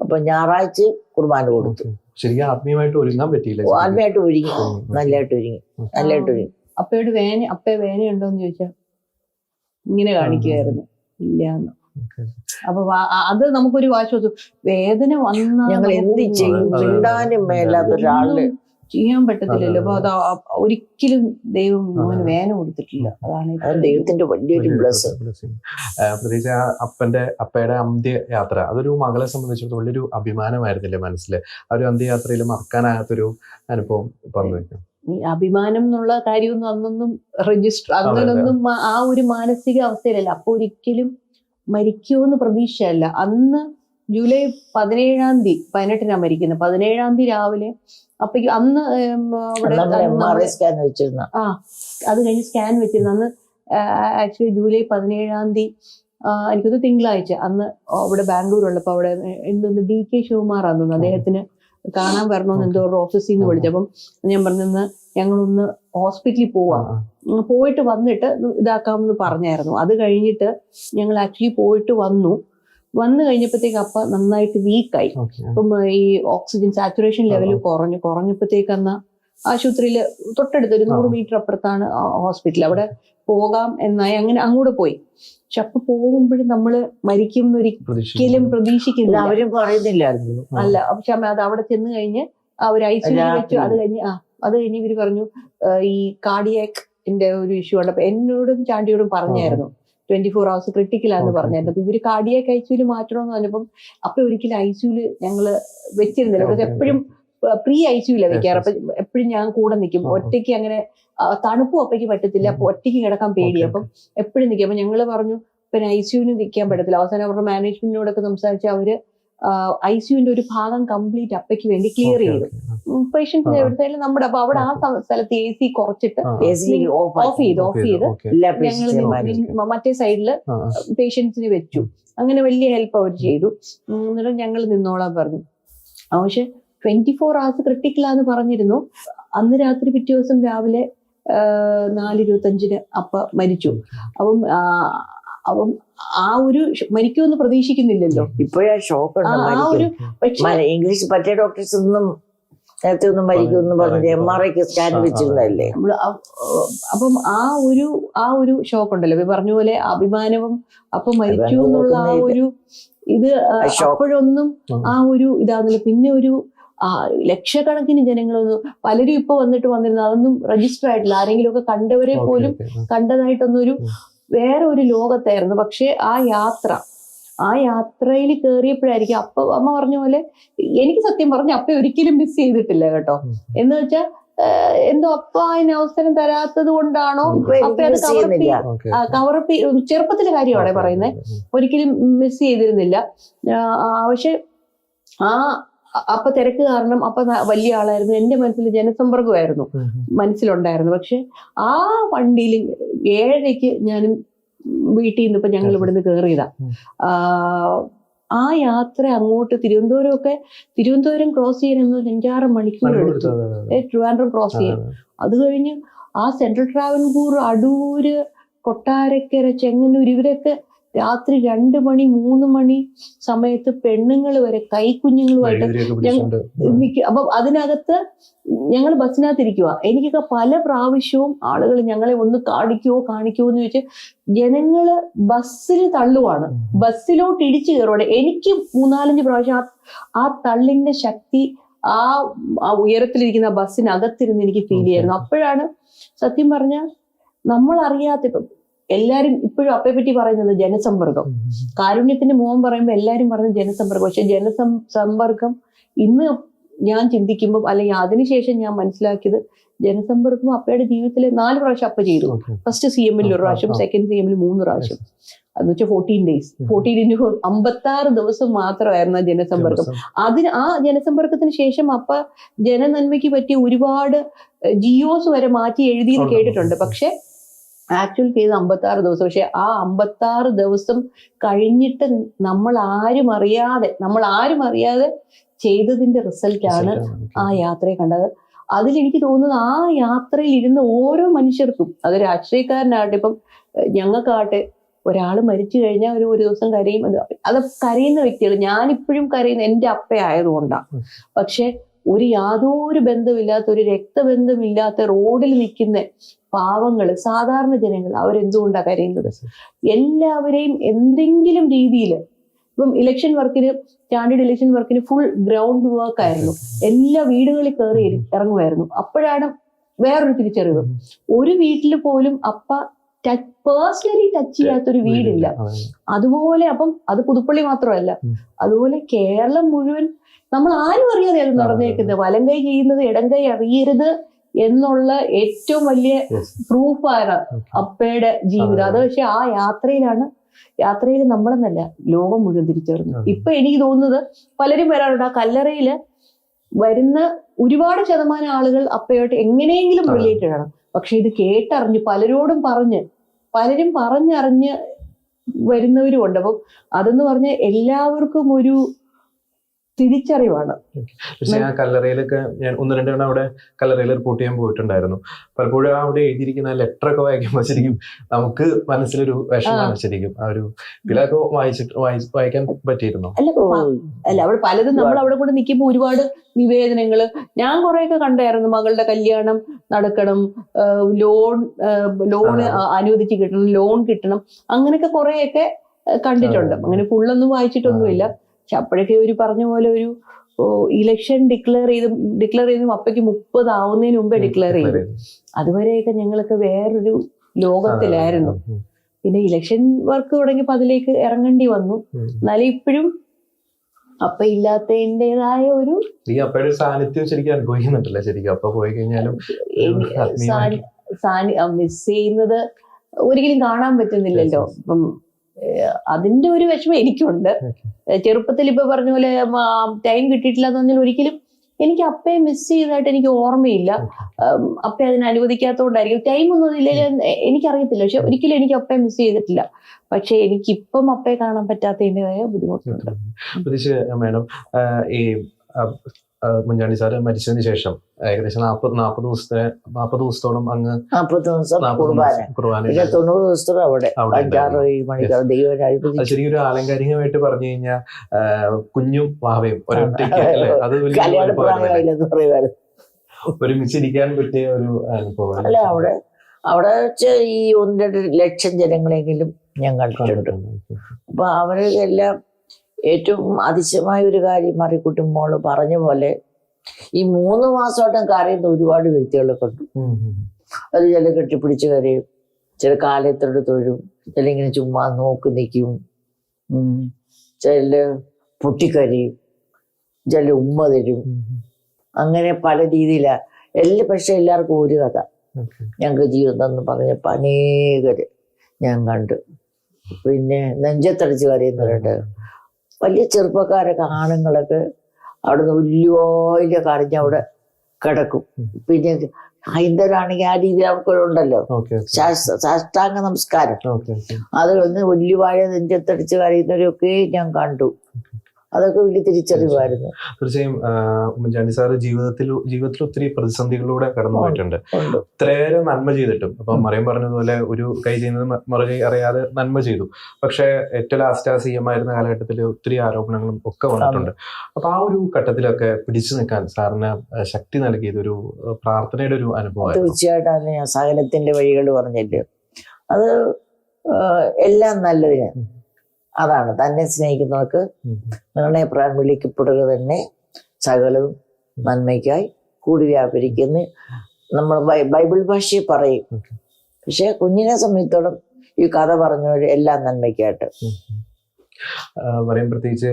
അപ്പൊ ഞായറാഴ്ച കുർബാന കൊടുത്തു. ശരിക്കും ആത്മീയമായിട്ട് ഒരുങ്ങാൻ പറ്റിയില്ല. ആത്മീയമായിട്ട് ഒരുങ്ങി, നല്ലതായിട്ട് ഒരുങ്ങി. അപ്പയുടെ വേന ഉണ്ടോന്ന് ചോദിച്ചാൽ ഇങ്ങനെ കാണിക്കുമായിരുന്നു. ഇല്ല. അപ്പൊ അത് നമുക്കൊരു ആശ്വാസം. വേദന വന്നാൽ ഞങ്ങൾ എന്ത് ചെയ്യും, മിണ്ടാനും മേലാത്ത ഒരാള് ചെയ്യാൻ പറ്റത്തില്ലല്ലോ. അപ്പൊ അത് ഒരിക്കലും ദൈവം മോന് വേദന കൊടുത്തിട്ടില്ല. അതാണ് ദൈവത്തിന്റെ വലിയൊരു ബ്ലെസ്സിംഗ്. പ്രത്യേകിച്ച് അപ്പയുടെ അന്ത്യയാത്ര, അതൊരു മകളെ സംബന്ധിച്ചിടത്തോളം വലിയൊരു അഭിമാനമായിരുന്നില്ലേ മനസ്സിൽ? ആ ഒരു അന്ത്യയാത്രയിൽ മറക്കാനാകാത്തൊരു അനുഭവം പറഞ്ഞു. ഈ അഭിമാനം എന്നുള്ള കാര്യമൊന്നും അന്നൊന്നും രജിസ്റ്റർ അങ്ങനൊന്നും ആ ഒരു മാനസിക അവസ്ഥയിലല്ല. അപ്പൊ ഒരിക്കലും മരിക്കുമെന്ന് പ്രതീക്ഷയല്ല. അന്ന് ജൂലൈ 17-ാം തീയതി 18-നാണ് മരിക്കുന്നത്. 17-ാം തീയതി രാവിലെ അപ്പൊ അന്ന് അത് കഴിഞ്ഞ് സ്കാൻ വെച്ചിരുന്നു. അന്ന് ആക്ച്വലി ജൂലൈ 17-ാം തീയതി എനിക്കത് തിങ്കളാഴ്ച, അന്ന് അവിടെ ബാംഗ്ലൂരുള്ളപ്പോ അവിടെ എന്തൊന്ന് DK ശിവകുമാർ ആണെന്ന് അദ്ദേഹത്തിന് കാണാൻ വരണമെന്ന് എന്തോ ഓഫീസിൽ നിന്ന് വിളിച്ചപ്പം ഞാൻ പറഞ്ഞെന്ന് ഞങ്ങളൊന്ന് ഹോസ്പിറ്റലിൽ പോവാം, പോയിട്ട് വന്നിട്ട് ഇതാക്കാമെന്ന് പറഞ്ഞായിരുന്നു. അത് കഴിഞ്ഞിട്ട് ഞങ്ങൾ ആക്ച്വലി പോയിട്ട് വന്നു കഴിഞ്ഞപ്പോഴത്തേക്ക് അപ്പ നന്നായിട്ട് വീക്കായി. അപ്പം ഈ ഓക്സിജൻ സാച്ചുറേഷൻ ലെവൽ കുറഞ്ഞപ്പോഴത്തേക്ക് അന്ന് ആശുപത്രിയിൽ തൊട്ടടുത്ത് ഒരു 100 മീറ്റർ അപ്പുറത്താണ് ഹോസ്പിറ്റൽ. അവിടെ പോകാം എന്നായി. അങ്ങനെ അങ്ങോട്ട് പോയി. പക്ഷെ അപ്പൊ പോകുമ്പോഴും നമ്മള് മരിക്കും ഒരിക്കലും പ്രതീക്ഷിക്കുന്നില്ല. അവരും പറയുന്നില്ലായിരുന്നു. അല്ല, പക്ഷെ അത് അവിടെ ചെന്ന് കഴിഞ്ഞ് അവർ ICU വെച്ചു. അത് കഴിഞ്ഞ് ഇവര് പറഞ്ഞു ഈ കാർഡിയാക്കിന്റെ ഒരു ഇഷ്യൂ ഉണ്ട്. അപ്പൊ എന്നോടും ചാണ്ടിയോടും പറഞ്ഞായിരുന്നു 24 hours ക്രിട്ടിക്കലാന്ന് പറഞ്ഞായിരുന്നു. അപ്പൊ ഇവര് കാർഡിയാക് ICU മാറ്റണമെന്ന് പറഞ്ഞപ്പം അപ്പൊ ഒരിക്കലും ICU ഞങ്ങള് വെച്ചിരുന്നില്ല. പക്ഷെ എപ്പോഴും പ്രീ ICU വെക്കാറ്. അപ്പൊ എപ്പോഴും ഞാൻ കൂടെ നിൽക്കും. ഒറ്റയ്ക്ക് അങ്ങനെ തണുപ്പും അപ്പയ്ക്ക് പറ്റത്തില്ല. അപ്പൊ ഒറ്റയ്ക്ക് കിടക്കാൻ പേടി. അപ്പം എപ്പോഴും നിൽക്കും. അപ്പൊ ഞങ്ങള് പറഞ്ഞു പിന്നെ ICU നിൽക്കാൻ പറ്റത്തില്ല. അവസാനം അവരുടെ മാനേജ്മെന്റിനോടൊക്കെ സംസാരിച്ച് അവര് ICUവിന്റെ ഒരു ഭാഗം കംപ്ലീറ്റ് അപ്പയ്ക്ക് വേണ്ടി ക്ലിയർ ചെയ്തു. പേഷ്യൻസിനെ എവിടുത്തായാലും നമ്മുടെ അപ്പൊ അവിടെ ആ സ്ഥലത്ത് AC കുറച്ചിട്ട് ഓഫ് ചെയ്ത് ഞങ്ങൾ മറ്റേ സൈഡില് പേഷ്യൻസിന് വെച്ചു. അങ്ങനെ വലിയ ഹെൽപ്പ് അവർ ചെയ്തു. എന്നിട്ട് ഞങ്ങൾ നിന്നോളാൻ പറഞ്ഞു. പക്ഷെ 24 hours ക്രിട്ടിക്കലാന്ന് പറഞ്ഞിരുന്നു. അന്ന് രാത്രി പിറ്റേ ദിവസം രാവിലെ 4:25 അപ്പ മരിച്ചു. അപ്പം ആ ഒരു മരിക്കുമെന്ന് പ്രതീക്ഷിക്കുന്നില്ലല്ലോ. ഇപ്പോഴാ ഷോക്ക് ഇംഗ്ലീഷ് പറ്റിയ ഡോക്ടേഴ്സ് ഒന്നും നേരത്തെ ഒന്നും മരിക്കുമെന്ന് പറഞ്ഞിട്ട് MRIക്ക് സ്കാൻ വെച്ചിരുന്നല്ലേ. അപ്പം ആ ഒരു ഷോക്ക് ഉണ്ടല്ലോ. പറഞ്ഞ പോലെ അഭിമാനവും അപ്പൊ മരിച്ചു എന്നുള്ള ആ ഒരു ഇത് അപ്പോഴൊന്നും ആ ഒരു ഇതാകുന്നില്ല. പിന്നെ ഒരു ലക്ഷക്കണക്കിന് ജനങ്ങളൊന്നും പലരും ഇപ്പൊ വന്നിരുന്നു. അതൊന്നും രജിസ്റ്റർ ആയിട്ടില്ല. ആരെങ്കിലും ഒക്കെ കണ്ടവരെ പോലും കണ്ടതായിട്ടൊന്നൊരു വേറെ ഒരു ലോകത്തായിരുന്നു. പക്ഷെ ആ യാത്രയിൽ കയറിയപ്പോഴായിരിക്കും അമ്മ പറഞ്ഞ പോലെ എനിക്ക് സത്യം പറഞ്ഞ അപ്പ ഒരിക്കലും മിസ് ചെയ്തിട്ടില്ല കേട്ടോ. എന്ന് വെച്ചാൽ എന്തോ അപ്പ അതിന് അവസരം തരാത്തത് കൊണ്ടാണോ അപ്പ അത് കവറപ്പ് ചെറുപ്പത്തിലെ കാര്യമാണ് പറയുന്നത്. ഒരിക്കലും മിസ് ചെയ്തിരുന്നില്ല. പക്ഷെ അപ്പൊ തിരക്ക് കാരണം അപ്പൊ വലിയ ആളായിരുന്നു. എന്റെ മനസ്സിൽ ജനസമ്പർക്കമായിരുന്നു മനസ്സിലുണ്ടായിരുന്നു. പക്ഷെ ആ വണ്ടിയിൽ 7:00 ഞാനും വീട്ടിൽ നിന്ന് ഇപ്പൊ ഞങ്ങൾ ഇവിടുന്ന് കയറിയതാ. ആ യാത്ര അങ്ങോട്ട് തിരുവനന്തപുരം ക്രോസ് ചെയ്യാൻ 5-6 മണിക്കൂർ എടുത്തു. ട്രിവാൻഡ്രം ക്രോസ് ചെയ്യാൻ. അത് കഴിഞ്ഞ് ആ സെൻട്രൽ ട്രാവൻകൂർ, അടൂര്, കൊട്ടാരക്കര, ചെങ്ങന്നൂർ ഇവരൊക്കെ രാത്രി 2 മണി 3 മണി സമയത്ത് പെണ്ണുങ്ങൾ വരെ കൈക്കുഞ്ഞുങ്ങളുമായിട്ട് അപ്പൊ അതിനകത്ത് ഞങ്ങൾ ബസ്സിനകത്തിരിക്കുക. എനിക്കൊക്കെ പല പ്രാവശ്യവും ആളുകൾ ഞങ്ങളെ ഒന്ന് കാണിക്കുവോ എന്ന് ചോദിച്ച് ജനങ്ങള് ബസ്സിൽ തള്ളുവാണ്. ബസ്സിലോട്ട് ഇടിച്ചു കയറുവാണ്. എനിക്ക് 3-4 പ്രാവശ്യം ആ തള്ളിന്റെ ശക്തി ആ ഉയരത്തിലിരിക്കുന്ന ബസ്സിനകത്തിരുന്ന് എനിക്ക് ഫീൽ ചെയ്യായിരുന്നു. അപ്പോഴാണ് സത്യം പറഞ്ഞ നമ്മൾ അറിയാത്ത ഇപ്പം എല്ലാരും ഇപ്പോഴും അപ്പയെ പറ്റി പറയുന്നത് ജനസമ്പർക്കം. കാരുണ്യത്തിന്റെ മുഖം പറയുമ്പോൾ എല്ലാരും പറയുന്നത് ജനസമ്പർക്കം. പക്ഷെ ജനസമ്പർക്കം ഇന്ന് ഞാൻ ചിന്തിക്കുമ്പോൾ അല്ലെങ്കിൽ അതിനുശേഷം ഞാൻ മനസ്സിലാക്കിയത് ജനസമ്പർക്കം അപ്പയുടെ ജീവിതത്തിൽ 4 പ്രാവശ്യം അപ്പ ചെയ്തു. ഫസ്റ്റ് CM-ൽ 1 പ്രാവശ്യം, സെക്കൻഡ് CM-ൽ 3 പ്രാവശ്യം. എന്ന് വെച്ചാൽ 14 days 56 ദിവസം മാത്രമായിരുന്നു ജനസമ്പർക്കം. ആ ജനസമ്പർക്കത്തിന് ശേഷം അപ്പ ജനനന്മയ്ക്ക് പറ്റി ഒരുപാട് GOs വരെ മാറ്റി എഴുതിയെന്ന് കേട്ടിട്ടുണ്ട്. പക്ഷെ ആക്ച്വൽ ചെയ്ത് 56 ദിവസം. പക്ഷെ ആ 56 ദിവസം കഴിഞ്ഞിട്ട് നമ്മൾ ആരും അറിയാതെ ചെയ്തതിന്റെ റിസൾട്ടാണ് ആ യാത്രയെ കണ്ടത്. അതിലെനിക്ക് തോന്നുന്നത് ആ യാത്രയിൽ ഇരുന്ന ഓരോ മനുഷ്യർക്കും, അത് രാഷ്ട്രീയക്കാരനാകട്ടെ, ഇപ്പം ഞങ്ങൾക്കാകട്ടെ, ഒരാൾ മരിച്ചു കഴിഞ്ഞാൽ ഒരു ദിവസം കരയും. അത് കരയുന്ന വ്യക്തികൾ. ഞാനിപ്പോഴും കരയുന്ന എൻ്റെ അപ്പയായതുകൊണ്ടാണ്. പക്ഷെ ഒരു യാതൊരു ബന്ധമില്ലാത്ത, ഒരു രക്തബന്ധമില്ലാത്ത റോഡിൽ നിൽക്കുന്ന പാവങ്ങള്, സാധാരണ ജനങ്ങൾ, അവരെന്തുകൊണ്ടാണ് കരയുന്നത്? എല്ലാവരെയും എന്തെങ്കിലും രീതിയിൽ, ഇപ്പം ഇലക്ഷൻ വർക്കിന്, സ്റ്റാൻഡേർഡ് ഇലക്ഷൻ വർക്കിന് ഫുൾ ഗ്രൗണ്ട് വർക്ക് ആയിരുന്നു, എല്ലാ വീടുകളിൽ കയറി ഇറങ്ങുമായിരുന്നു. അപ്പോഴാണ് വേറൊരു തിരിച്ചറിവ്, ഒരു വീട്ടിൽ പോലും അപ്പ പേഴ്സണലി ടച്ച് ചെയ്യാത്തൊരു വീടില്ല. അതുപോലെ അപ്പം അത് പുതുപ്പള്ളി മാത്രമല്ല, അതുപോലെ കേരളം മുഴുവൻ നമ്മൾ ആരും അറിയാതെ അത് നടന്നേക്കുന്നത്. വലം കൈ ചെയ്യുന്നത് ഇടം കൈ അറിയരുത് എന്നുള്ള ഏറ്റവും വലിയ പ്രൂഫാണ് അപ്പയുടെ ജീവിതം. അത് പക്ഷെ ആ യാത്രയിൽ നമ്മളെന്നല്ല, ലോകം മുഴുവൻ തിരിച്ചറിഞ്ഞു. ഇപ്പൊ എനിക്ക് തോന്നുന്നത് പലരും വരാറുണ്ട്, ആ കല്ലറയില് വരുന്ന ഒരുപാട് ശതമാനം ആളുകൾ അപ്പയോട്ട് എങ്ങനെയെങ്കിലും റിലേറ്റഡ് ആണ്. പക്ഷെ ഇത് കേട്ടറിഞ്ഞ് പലരോടും പലരും പറഞ്ഞറിഞ്ഞ് വരുന്നവരും ഉണ്ട്. അപ്പം അതെന്ന് പറഞ്ഞാൽ എല്ലാവർക്കും ഒരു തിരിച്ചറിവാണ്. പക്ഷെ ആ കല്ലറയിലൊക്കെ ഞാൻ 1-2 തവണ അവിടെ കല്ലറയിൽ റിപ്പോർട്ട് ചെയ്യാൻ പോയിട്ടുണ്ടായിരുന്നു. പലപ്പോഴും അവിടെ എഴുതിയിരിക്കുന്ന ലെറ്ററൊക്കെ വായിക്കുമ്പോൾ ശരിക്കും നമുക്ക് മനസ്സിലൊരു വിഷമാണ്. ശരിക്കും ആ ഒരു ഇതിലൊക്കെ വായിക്കാൻ പറ്റിയിരുന്നോ? അല്ല അവിടെ പലതും നമ്മൾ അവിടെ കൂടെ നിൽക്കുമ്പോൾ ഒരുപാട് നിവേദനങ്ങള് ഞാൻ കുറെയൊക്കെ കണ്ടായിരുന്നു. മകളുടെ കല്യാണം നടക്കണം, ലോൺ അനുവദിച്ച് കിട്ടണം, ലോൺ കിട്ടണം, അങ്ങനെയൊക്കെ കുറെയൊക്കെ കണ്ടിട്ടുണ്ട്. അങ്ങനെ ഫുള്ളൊന്നും വായിച്ചിട്ടൊന്നുമില്ല. പക്ഷെ അപ്പോഴൊക്കെ ഒരു പറഞ്ഞ പോലെ ഒരു ഇലക്ഷൻ ഡിക്ലെയർ ചെയ്തും അപ്പയ്ക്ക് 30 ആവുന്നതിന് മുമ്പേ ഡിക്ലെയർ ചെയ്തു. അതുവരെയൊക്കെ ഞങ്ങളൊക്കെ വേറൊരു ലോകത്തിലായിരുന്നു. പിന്നെ ഇലക്ഷൻ വർക്ക് തുടങ്ങിയപ്പോൾ അതിലേക്ക് ഇറങ്ങേണ്ടി വന്നു. എന്നാലും ഇപ്പോഴും അപ്പ ഇല്ലാത്തതിൻ്റെതായ ഒരു സാന്നിധ്യം ശരിക്കും അനുഭവിക്കുന്നുണ്ടല്ലേ? ശരിക്കും അപ്പ പോയി കഴിഞ്ഞാലും മിസ് ചെയ്യുന്നത് ഒരിക്കലും കാണാൻ പറ്റുന്നില്ലല്ലോ. അപ്പം അതിന്റെ ഒരു വിഷമം എനിക്കുണ്ട്. ചെറുപ്പത്തിൽ ഇപ്പൊ പറഞ്ഞ പോലെ ടൈം കിട്ടിയിട്ടില്ല എന്ന് പറഞ്ഞാൽ ഒരിക്കലും എനിക്ക് അപ്പയെ മിസ് ചെയ്തതായിട്ട് എനിക്ക് ഓർമ്മയില്ല. അപ്പ അതിന് അനുവദിക്കാത്തതുകൊണ്ടായിരിക്കും, ടൈം ഒന്നും ഇല്ലെങ്കിൽ എനിക്കറിയത്തില്ല. പക്ഷെ ഒരിക്കലും എനിക്ക് അപ്പയെ മിസ് ചെയ്തിട്ടില്ല. പക്ഷെ എനിക്കിപ്പം അപ്പയെ കാണാൻ പറ്റാത്തതിൻ്റെതായ ബുദ്ധിമുട്ടുണ്ട്. മാഡം, ഈ മുഞ്ചാണ്ടി സാറ് മരിച്ചതിന് ശേഷം ഏകദേശം 40 ദിവസത്തോളം അങ്ങ് 40 ദിവസം കുർബാന, 90 ദിവസത്തോളം അവിടെ 6-7 മണിക്കൂർ ദൈവം. ശരിക്കും ഒരു ആലങ്കാരികമായിട്ട് പറഞ്ഞു കഴിഞ്ഞാൽ കുഞ്ഞും വാവയും ഒരൊറ്റയ്ക്ക് അത് ഒരുമിച്ചിരിക്കാൻ പറ്റിയ ഒരു അനുഭവം അല്ല. അവിടെ വെച്ച് ഈ 1-2 ലക്ഷം ജനങ്ങളെങ്കിലും ഞാൻ കണ്ടിട്ടുണ്ട്. അപ്പൊ അവരെല്ലാം ഏറ്റവും അതിശയമായ ഒരു കാര്യം മറിക്കുട്ടി മോള് പറഞ്ഞ പോലെ ഈ 3 മാസമായിട്ടും കരയുന്ന ഒരുപാട് വ്യക്തികളെ കണ്ടു. അത് ചില കെട്ടിപ്പിടിച്ച് കരയും, ചില കാലത്തെടുത്ത് തൊഴും, ചില ഇങ്ങനെ ചുമ്മാ നോക്കി നിൽക്കും, ചില പൊട്ടിക്കരയും, ചില ഉമ്മ തരും. അങ്ങനെ പല രീതിയിലാ. പക്ഷെ എല്ലാവർക്കും ഒരു കഥ. ഞങ്ങൾക്ക് ജീവിതം എന്ന് പറഞ്ഞപ്പോൾ അനേകര് ഞാൻ കണ്ടു. പിന്നെ നെഞ്ചത്തടിച്ച് കരയുന്നവരുണ്ട്. വലിയ ചെറുപ്പക്കാരൊക്കെ, ആണുങ്ങളൊക്കെ അവിടെ നിന്ന് വലിയ കരഞ്ഞ് അവിടെ കിടക്കും. പിന്നെ ഹൈന്ദവരാണെങ്കിൽ ആ രീതിയിൽ അവർക്കുണ്ടല്ലോ സാഷ്ടാംഗ നമസ്കാരം. അത് വന്ന് വലിയ നെഞ്ചത്തടിച്ച് കരയുന്നവരൊക്കെ ഞാൻ കണ്ടു. അതൊക്കെ വലിയ തിരിച്ചറിവായിരുന്നു. തീർച്ചയായും ഉമ്മൻചാണ്ടി സാറ് ജീവിതത്തിൽ ഒത്തിരി പ്രതിസന്ധികളിലൂടെ കടന്നു പോയിട്ടുണ്ട്. ഇത്രയേറെ നന്മ ചെയ്തിട്ടും, അപ്പൊ മറിയം പറഞ്ഞതുപോലെ ഒരു കൈ ചെയ്യുന്നത് മറുകൈ അറിയാതെ നന്മ ചെയ്തു. പക്ഷെ ഏറ്റവും ലാസ്റ്റ് CM ആയിരുന്ന കാലഘട്ടത്തിൽ ഒത്തിരി ആരോപണങ്ങളും ഒക്കെ വന്നിട്ടുണ്ട്. അപ്പൊ ആ ഒരു ഘട്ടത്തിലൊക്കെ പിടിച്ചു നിൽക്കാൻ സാറിന് ശക്തി നൽകിയത് ഒരു പ്രാർത്ഥനയുടെ ഒരു അനുഭവം. തീർച്ചയായിട്ടും ഞാൻ സകലത്തിന്റെ വഴികൾ പറഞ്ഞില്ലേ, അത് എല്ലാം നല്ലതിന്. അതാണ് തന്നെ സ്നേഹിക്കുന്നവർക്ക് നിങ്ങളുടെ പ്രായം വിളിക്കപ്പെടുക തന്നെ സകലവും നന്മയ്ക്കായി കൂടി വ്യാപരിക്കുന്ന നമ്മൾ ബൈബിൾ ഭാഷയെ പറയും. പക്ഷെ കുഞ്ഞിനെ സംബന്ധിച്ചോളം ഈ കഥ പറഞ്ഞവര് എല്ലാം നന്മയ്ക്കായിട്ട് പറയും. പ്രത്യേകിച്ച്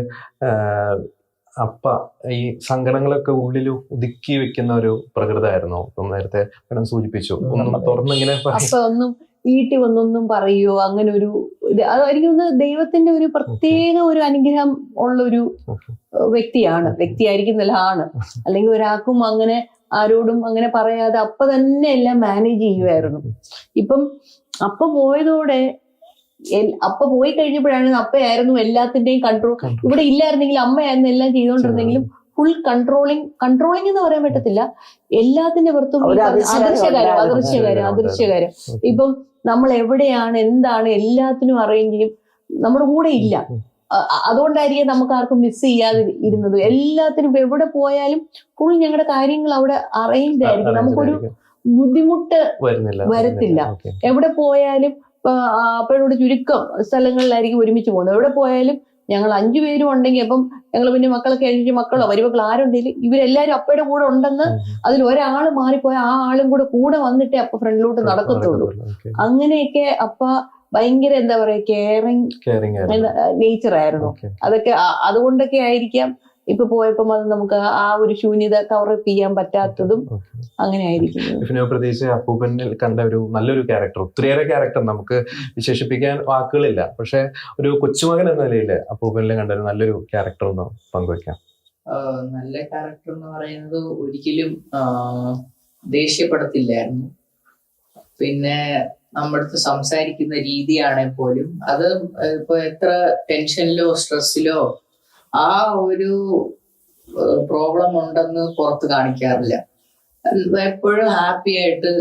അപ്പ ഈ സങ്കടങ്ങളൊക്കെ ഉള്ളിൽ ഒതുക്കി വെക്കുന്ന ഒരു പ്രകൃതമായിരുന്നു. ഇപ്പം നേരത്തെ മേഡം സൂചിപ്പിച്ചു, ഒന്നും തുറന്നിങ്ങനെ ഒന്നും വീട്ടിൽ വന്നൊന്നും പറയുവോ അങ്ങനെ ഒരു ഇത്. അതായിരിക്കും ദൈവത്തിന്റെ ഒരു പ്രത്യേക ഒരു അനുഗ്രഹം ഉള്ളൊരു വ്യക്തിയായിരിക്കുന്നല്ല ആണ്. അല്ലെങ്കിൽ ഒരാൾക്കും അങ്ങനെ ആരോടും അങ്ങനെ പറയാതെ അപ്പ തന്നെ എല്ലാം മാനേജ് ചെയ്യുമായിരുന്നു. ഇപ്പം അപ്പ പോയതോടെ അപ്പ പോയി കഴിഞ്ഞപ്പോഴാണ് അപ്പയായിരുന്നു എല്ലാത്തിന്റെയും കൺട്രോൾ. ഇവിടെ ഇല്ലായിരുന്നെങ്കിൽ അമ്മയായിരുന്നു എല്ലാം ചെയ്തുകൊണ്ടിരുന്നെങ്കിലും ഫുൾ കൺട്രോളിംഗ് എന്ന് പറയാൻ പറ്റത്തില്ല. എല്ലാത്തിന്റെ പുറത്തും അദൃശ്യകാര്യം. ഇപ്പം നമ്മൾ എവിടെയാണ് എന്താണ് എല്ലാത്തിനും അറേഞ്ച് ചെയ്യും, നമ്മുടെ കൂടെ ഇല്ല. അതുകൊണ്ടായിരിക്കും നമുക്ക് ആർക്കും മിസ് ചെയ്യാതെ ഇരുന്നത്. എല്ലാത്തിനും ഇപ്പൊ എവിടെ പോയാലും ഫുൾ ഞങ്ങളുടെ കാര്യങ്ങൾ അവിടെ അറേഞ്ച് ആയിരിക്കും. നമുക്കൊരു ബുദ്ധിമുട്ട് വരത്തില്ല. എവിടെ പോയാലും അപ്പോഴോട് ചുരുക്കം സ്ഥലങ്ങളിലായിരിക്കും ഒരുമിച്ച് പോകുന്നത്. എവിടെ പോയാലും ഞങ്ങൾ 5 പേരും ഉണ്ടെങ്കിൽ അപ്പം ഞങ്ങൾ പിന്നെ മക്കളൊക്കെ കഴിഞ്ഞിട്ട് മക്കളോ വരുമക്കൾ ആരുണ്ടെങ്കിലും ഇവരെല്ലാരും അപ്പയുടെ കൂടെ ഉണ്ടെന്ന് അതിൽ ഒരാൾ മാറിപ്പോയാൽ ആ ആളും കൂടെ വന്നിട്ടേ അപ്പ ഫ്രണ്ടിലോട്ട് നടക്കത്തുള്ളൂ. അങ്ങനെയൊക്കെ അപ്പ ഭയങ്കര എന്താ പറയാ കെയറിങ് നേച്ചർ ആയിരുന്നു. അതൊക്കെ അതുകൊണ്ടൊക്കെ ആയിരിക്കാം ഇപ്പൊ പോയപ്പം അത് നമുക്ക് ആ ഒരു ശൂന്യത കവർ ചെയ്യാൻ പറ്റാത്തതും അങ്ങനെ ആയിരിക്കും. പ്രത്യേകിച്ച് അപ്പൂപ്പനിൽ കണ്ട ഒരു നല്ലൊരു ക്യാരക്ടർ, ഒത്തിരിയേറെ ക്യാരക്ടർ നമുക്ക് വിശേഷിപ്പിക്കാൻ വാക്കുകളില്ല. പക്ഷെ ഒരു കൊച്ചുമകൻ എന്ന നിലയിൽ അപ്പൂപ്പനിൽ കണ്ട ഒരു നല്ലൊരു ക്യാരക്ടർ ഒന്ന് പങ്കുവെക്കാം. നല്ല ക്യാരക്ടർ എന്ന് പറയുന്നത് ഒരിക്കലും ദേഷ്യപ്പെടത്തില്ലായിരുന്നു. പിന്നെ നമ്മുടെ അടുത്ത് സംസാരിക്കുന്ന രീതിയാണെങ്കിൽ പോലും അത് ഇപ്പൊ എത്ര ടെൻഷനിലോ സ്ട്രെസ്സിലോ ആ ഒരു പ്രോബ്ലം ഉണ്ടെന്ന് പുറത്ത് കാണിക്കാറില്ല. എപ്പോഴും ഹാപ്പി ആയിട്ട്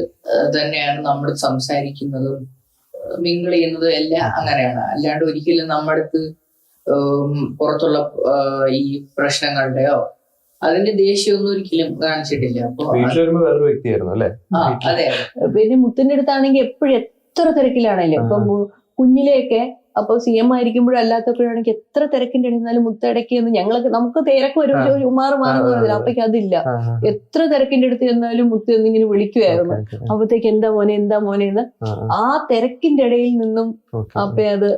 തന്നെയാണ് നമ്മൾ സംസാരിക്കുന്നതും മിങ്കിൾ ചെയ്യുന്നതും എല്ലാം അങ്ങനെയാണ്. അല്ലാണ്ട് ഒരിക്കലും നമ്മുടെ അടുത്ത് പുറത്തുള്ള ഈ പ്രശ്നങ്ങളുടെയോ അതിന്റെ ദേഷ്യമൊന്നും ഒരിക്കലും കാണിച്ചിട്ടില്ല. അപ്പൊ വേറൊരു വ്യക്തിയായിരുന്നു അല്ലേ? അതെ. പിന്നെ മുത്തിന്റെ അടുത്താണെങ്കിൽ എപ്പോഴും എത്ര തിരക്കിലാണല്ലോ. ഇപ്പൊ കുഞ്ഞിലെയൊക്കെ അപ്പൊ CM ആയിരിക്കുമ്പോഴും അല്ലാത്തപ്പോഴാണെങ്കിൽ എത്ര തിരക്കിന്റെ ഇടയിലും മുത്തടക്കി എന്ന് നമുക്ക് തിരക്ക് ഒരു ഉമാറ് മാറുന്ന പറഞ്ഞില്ല. അപ്പേക്ക് അതില്ല. എത്ര തിരക്കിന്റെ അടുത്ത് ചെന്നാലും മുത്ത് എന്നിങ്ങനെ വിളിക്കുമായിരുന്നു. അപ്പത്തേക്ക് എന്താ മോനെ എന്ന് ആ തിരക്കിന്റെ ഇടയിൽ നിന്നും അപ്പ അത്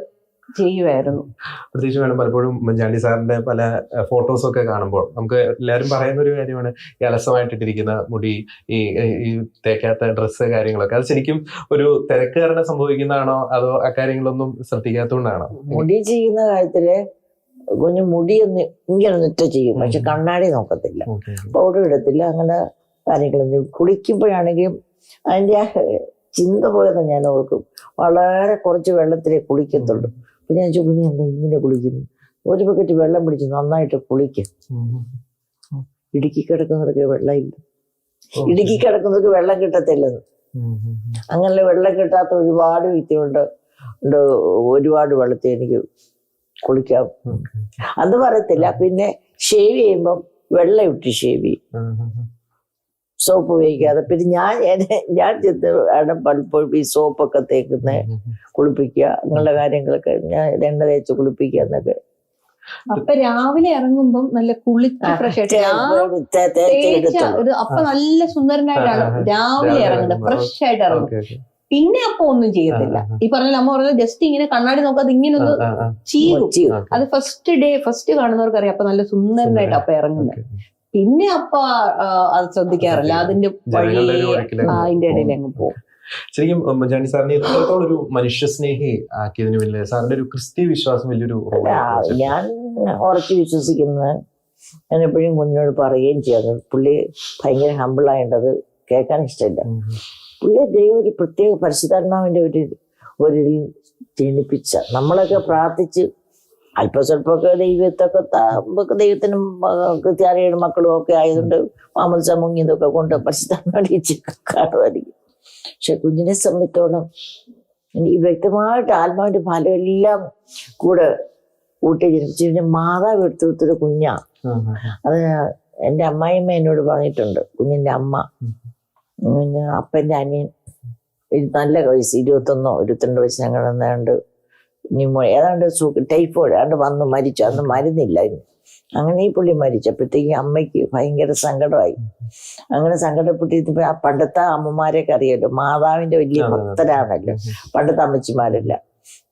ചെയ്യുമായിരുന്നു. പ്രത്യേകിച്ച് വേണം പലപ്പോഴും ഉമ്മൻചാണ്ടി സാറിന്റെ പല ഫോട്ടോസൊക്കെ കാണുമ്പോൾ നമുക്ക് എല്ലാവരും പറയുന്ന ഒരു കാര്യമാണ് ഈ അലസമായിട്ടിട്ടിരിക്കുന്ന മുടി, ഈ തേക്കാത്ത ഡ്രസ്സ്, കാര്യങ്ങളൊക്കെ. അത് ശരിക്കും ഒരു തിരക്ക് കാരണം സംഭവിക്കുന്നതാണോ അതോ അക്കാര്യങ്ങളൊന്നും ശ്രദ്ധിക്കാത്തതുകൊണ്ടാണോ? മുടി ചെയ്യുന്ന കാര്യത്തില് കുഞ്ഞു മുടിയൊന്ന് ഇങ്ങനെ നിറ്റ ചെയ്യും, പക്ഷെ കണ്ണാടി നോക്കത്തില്ല, പൗഡർ ഇടത്തില്ല, അങ്ങനെ കാര്യങ്ങളൊന്നും. കുളിക്കുമ്പോഴാണെങ്കിലും അതിന്റെ ആ ചിന്ത പോയെന്ന് ഞാൻ ഓർക്കും. വളരെ കുറച്ച് വെള്ളത്തിലേ കുളിക്കത്തുള്ളൂ. പിന്നെ ഞാൻ ചോദിക്കും എന്താ ഇങ്ങനെ കുളിക്കുന്നു? ഒരു ബക്കറ്റ് വെള്ളം പിടിച്ച് നന്നായിട്ട് കുളിക്കും. ഇടുക്കി കിടക്കുന്നവർക്ക് വെള്ളമില്ല, ഇടുക്കി കിടക്കുന്നവർക്ക് വെള്ളം കിട്ടത്തില്ലെന്ന്. അങ്ങനെ വെള്ളം കിട്ടാത്ത ഒരുപാട് വ്യക്തികളുണ്ട്. ഒരുപാട് വെള്ളത്തിൽ എനിക്ക് കുളിക്കാം അത് പറയത്തില്ല. പിന്നെ ഷേവ് ചെയ്യുമ്പം വെള്ളം ഇട്ട് ഷേവ് ചെയ്യും, സോപ്പ് ഉപയോഗിക്കാതെ. പിന്നെ ഞാൻ ചെന്ന് പലപ്പോഴും ഈ സോപ്പൊക്കെ തേക്കുന്ന കുളിപ്പിക്കുക, അങ്ങനെയുള്ള കാര്യങ്ങളൊക്കെ ഞാൻ എണ്ണ തേച്ച് കുളിപ്പിക്കുക എന്നൊക്കെ. അപ്പൊ രാവിലെ ഇറങ്ങുമ്പം നല്ല കുളിച്ച് ഫ്രഷ് ആയിട്ട് അപ്പൊ നല്ല സുന്ദരനായിട്ടാണ് രാവിലെ ഇറങ്ങുന്നത്, ഫ്രഷ് ആയിട്ട് ഇറങ്ങും. പിന്നെ അപ്പൊ ഒന്നും ചെയ്യത്തില്ല. ഈ പറഞ്ഞ അമ്മ പറഞ്ഞത് ജസ്റ്റ് ഇങ്ങനെ കണ്ണാടി നോക്കാതെ ഇങ്ങനെ ഒന്ന് ചെയ്യും. അത് ഫസ്റ്റ് കാണുന്നവർക്ക് അറിയാം അപ്പൊ നല്ല സുന്ദരനായിട്ട് അപ്പൊ ഇറങ്ങുന്നത്. പിന്നെ അപ്പ അത് ശ്രദ്ധിക്കാറില്ല, അതിന്റെ വഴി അതിന്റെ ഇടയിൽ അങ്ങ് പോകും. ശരിക്കും ഉമ്മൻചാണ്ടി സാറിനെ ഇത്രത്തോളം ഒരു മനുഷ്യസ്നേഹി ആക്കിയതിന് പിന്നിൽ സാറിന്റെ ഒരു ക്രിസ്തീയ വിശ്വാസം വലിയൊരു ഞാൻ ഉറച്ചു വിശ്വസിക്കുന്നത്. ഞാൻ എപ്പോഴും കുഞ്ഞിനോട് പറയുകയും ചെയ്യുന്നത്, പുള്ളി ഭയങ്കര ഹമ്പിളായിട്ടത് കേൾക്കാൻ ഇഷ്ടമില്ല. പുള്ളി ദൈവം ഒരു പ്രത്യേക പരിശുദ്ധാത്മാവിന്റെ ഒരു ജനിപ്പിച്ച, നമ്മളൊക്കെ പ്രാർത്ഥിച്ച് അല്പസ്വല്പമൊക്കെ ദൈവത്തൊക്കെ ദൈവത്തിനും ക്രിസ്ത്യാനിയുടെ മക്കളും ഒക്കെ ആയതുകൊണ്ട് മാമോദിസ മുങ്ങിയതൊക്കെ കൊണ്ട് പരിശുദ്ധാത്മാവിനെ കാണുമായിരിക്കും. പക്ഷെ കുഞ്ഞിനെ സംബന്ധിച്ചോളം എനിക്ക് വ്യക്തമായിട്ട് ആത്മാവിന്റെ ഫലം എല്ലാം കൂടെ കൂട്ടി ജനിപ്പിച്ചു. പിന്നെ മാതാവ് എടുത്തൊരു കുഞ്ഞാ. അത് എൻ്റെ അമ്മായിയമ്മ എന്നോട് പറഞ്ഞിട്ടുണ്ട്. കുഞ്ഞിന്റെ അമ്മ, പിന്നെ അപ്പൻ്റെ അനിയൻ നല്ല വയസ്സ് 21 22 വയസ്സ് ഞങ്ങൾ എന്നാണ്ട് ഏതാണ്ട് ടൈഫോയിഡ് ഏതാണ്ട് വന്ന് മരിച്ചു. അന്ന് മരുന്നില്ല. അങ്ങനെ ഈ പുള്ളി മരിച്ചപ്പോഴത്തേക്ക് അമ്മയ്ക്ക് ഭയങ്കര സങ്കടമായി. അങ്ങനെ സങ്കടപ്പെട്ടിരുന്നപ്പോ ആ പണ്ടത്തെ അമ്മമാരെയൊക്കെ അറിയാലോ, മാതാവിന്റെ വലിയ ഭക്തരാണല്ലോ പണ്ടത്തെ അമ്മച്ചിമാരല്ല.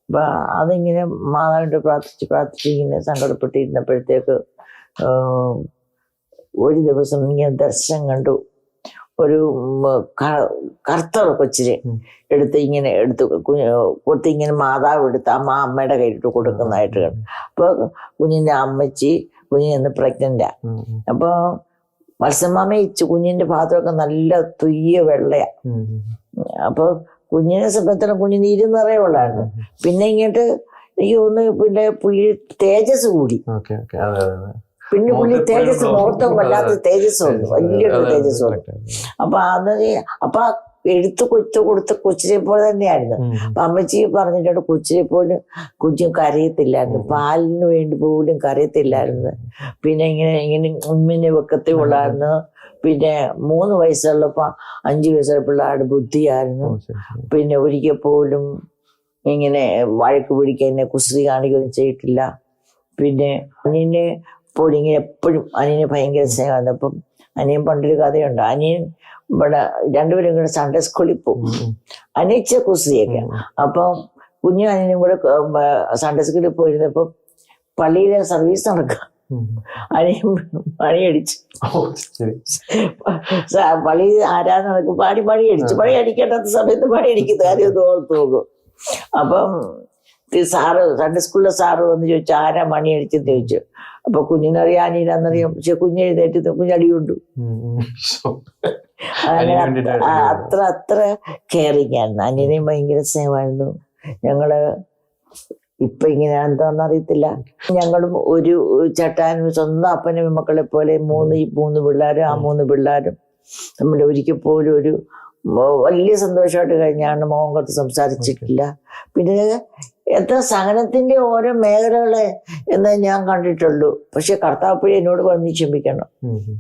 അപ്പൊ അതിങ്ങനെ മാതാവിന്റെ പ്രാർത്ഥിച്ച് ഇങ്ങനെ സങ്കടപ്പെട്ടിരുന്നപ്പോഴത്തേക്ക് ഒരു ദിവസം ഇങ്ങനെ ദർശനം കണ്ടു. ഒരു കറുത്ത കൊച്ചിനെ എടുത്ത് കൊടുത്ത് ഇങ്ങനെ മാതാവ് എടുത്ത് അമ്മയുടെ കയ്യിലിട്ട് കൊടുക്കുന്നതായിട്ട് കണ്ടു. അപ്പൊ കുഞ്ഞിന്റെ അമ്മച്ചി കുഞ്ഞിന് പ്രഗ്നന്റാ. അപ്പൊ മത്സ്യമാമ കുഞ്ഞിന്റെ പാത്രമൊക്കെ നല്ല തുയ്യ വെള്ളയാ. അപ്പൊ കുഞ്ഞിനെ സംബന്ധിച്ചിടത്തോളം കുഞ്ഞിന് ഇരുന്നറേ ഉള്ളായിരുന്നു. പിന്നെ ഇങ്ങോട്ട് എനിക്ക് തോന്നുന്നു പിന്നെ പുള്ളി തേജസ് കൂടി. പിന്നെ പുള്ളി തേജസ് മുഹൂർത്തം വല്ലാത്ത തേജസ് വന്നു, വലിയൊരു തേജസ് വന്നു. അപ്പൊ എടുത്ത് കൊടുത്ത കൊച്ചിനെ പോലെ തന്നെയായിരുന്നു. അപ്പൊ അമ്മച്ചി പറഞ്ഞിട്ടുണ്ട് കൊച്ചിനെ പോലും കുഞ്ഞു കരയത്തില്ലായിരുന്നു, പാലിന് വേണ്ടി പോലും കരയത്തില്ലായിരുന്നു. പിന്നെ ഇങ്ങനെ ഉമ്മിനെ വെക്കത്തേ ഉള്ളായിരുന്നു. പിന്നെ 3 വയസ്സുള്ളപ്പോ 5 വയസ്സുള്ള പിള്ളേരുടെ ബുദ്ധിയായിരുന്നു. പിന്നെ ഒരിക്കൽ പോലും ഇങ്ങനെ വഴക്ക് പിടിക്കാൻ എന്നെ കുസൃതി കാണിക്കുകയൊന്നും ചെയ്തിട്ടില്ല. പിന്നെ അനിയനെ പോലും ഇങ്ങനെ എപ്പോഴും അനിയനെ ഭയങ്കര സ്നേഹമായിരുന്നു. അപ്പം അനിയൻ പണ്ടൊരു കഥയുണ്ട്. അനിയൻ ഇവിടെ രണ്ടുപേരും കൂടെ സൺഡേ സ്കൂളിൽ പോകും, അനിയച്ച കുസൃതിയൊക്കെ. അപ്പം കുഞ്ഞു അനിയനും കൂടെ സൺഡേ സ്കൂളിൽ പോയിരുന്നപ്പം പള്ളിയിലെ സർവീസ് നടക്കുക, അനിയൻ പണിയടിച്ചു. പള്ളി ആരാധന നടക്കും, പണിയടിച്ചു. പണിയടിക്കേണ്ടാത്ത സമയത്ത് പണിയടിക്കുന്ന കാര്യം ഒന്ന് ഓർത്ത് നോക്കും. അപ്പം സാറ് സൺഡേ സ്കൂളിലെ സാറ് വന്ന് ചോദിച്ചു ആരാ മണി അടിച്ചെന്ന് ചോദിച്ചു. അപ്പൊ കുഞ്ഞിനറിയാം അനിയനാന്നറിയാം, പക്ഷെ കുഞ്ഞെഴുന്നേറ്റ് കുഞ്ഞടി കൊണ്ടു. അങ്ങനെ അത്ര കെയറിങ് ആയിരുന്നു. അനിയനെയും ഭയങ്കര സ്നേഹമായിരുന്നു. ഞങ്ങള് ഇപ്പൊ ഇങ്ങനെ എന്താണെന്ന് അറിയത്തില്ല. ഞങ്ങളും ഒരു ചേട്ടാനും സ്വന്തം അപ്പനും മക്കളെ പോലെ 3 പിള്ളേരും, ആ 3 പിള്ളേരും നമ്മൾ ഒരിക്കൽ പോലും ഒരു വലിയ സന്തോഷമായിട്ട് കഴിഞ്ഞാണ്. മോഹം കൊടുത്ത് സംസാരിച്ചിട്ടില്ല. പിന്നെ എത്ര സഹനത്തിന്റെ ഓരോ മേഖലകളെ എന്ന് ഞാൻ കണ്ടിട്ടുള്ളൂ. പക്ഷെ കർത്താവ് എന്നോട് പറഞ്ഞ് ക്ഷമിക്കണം,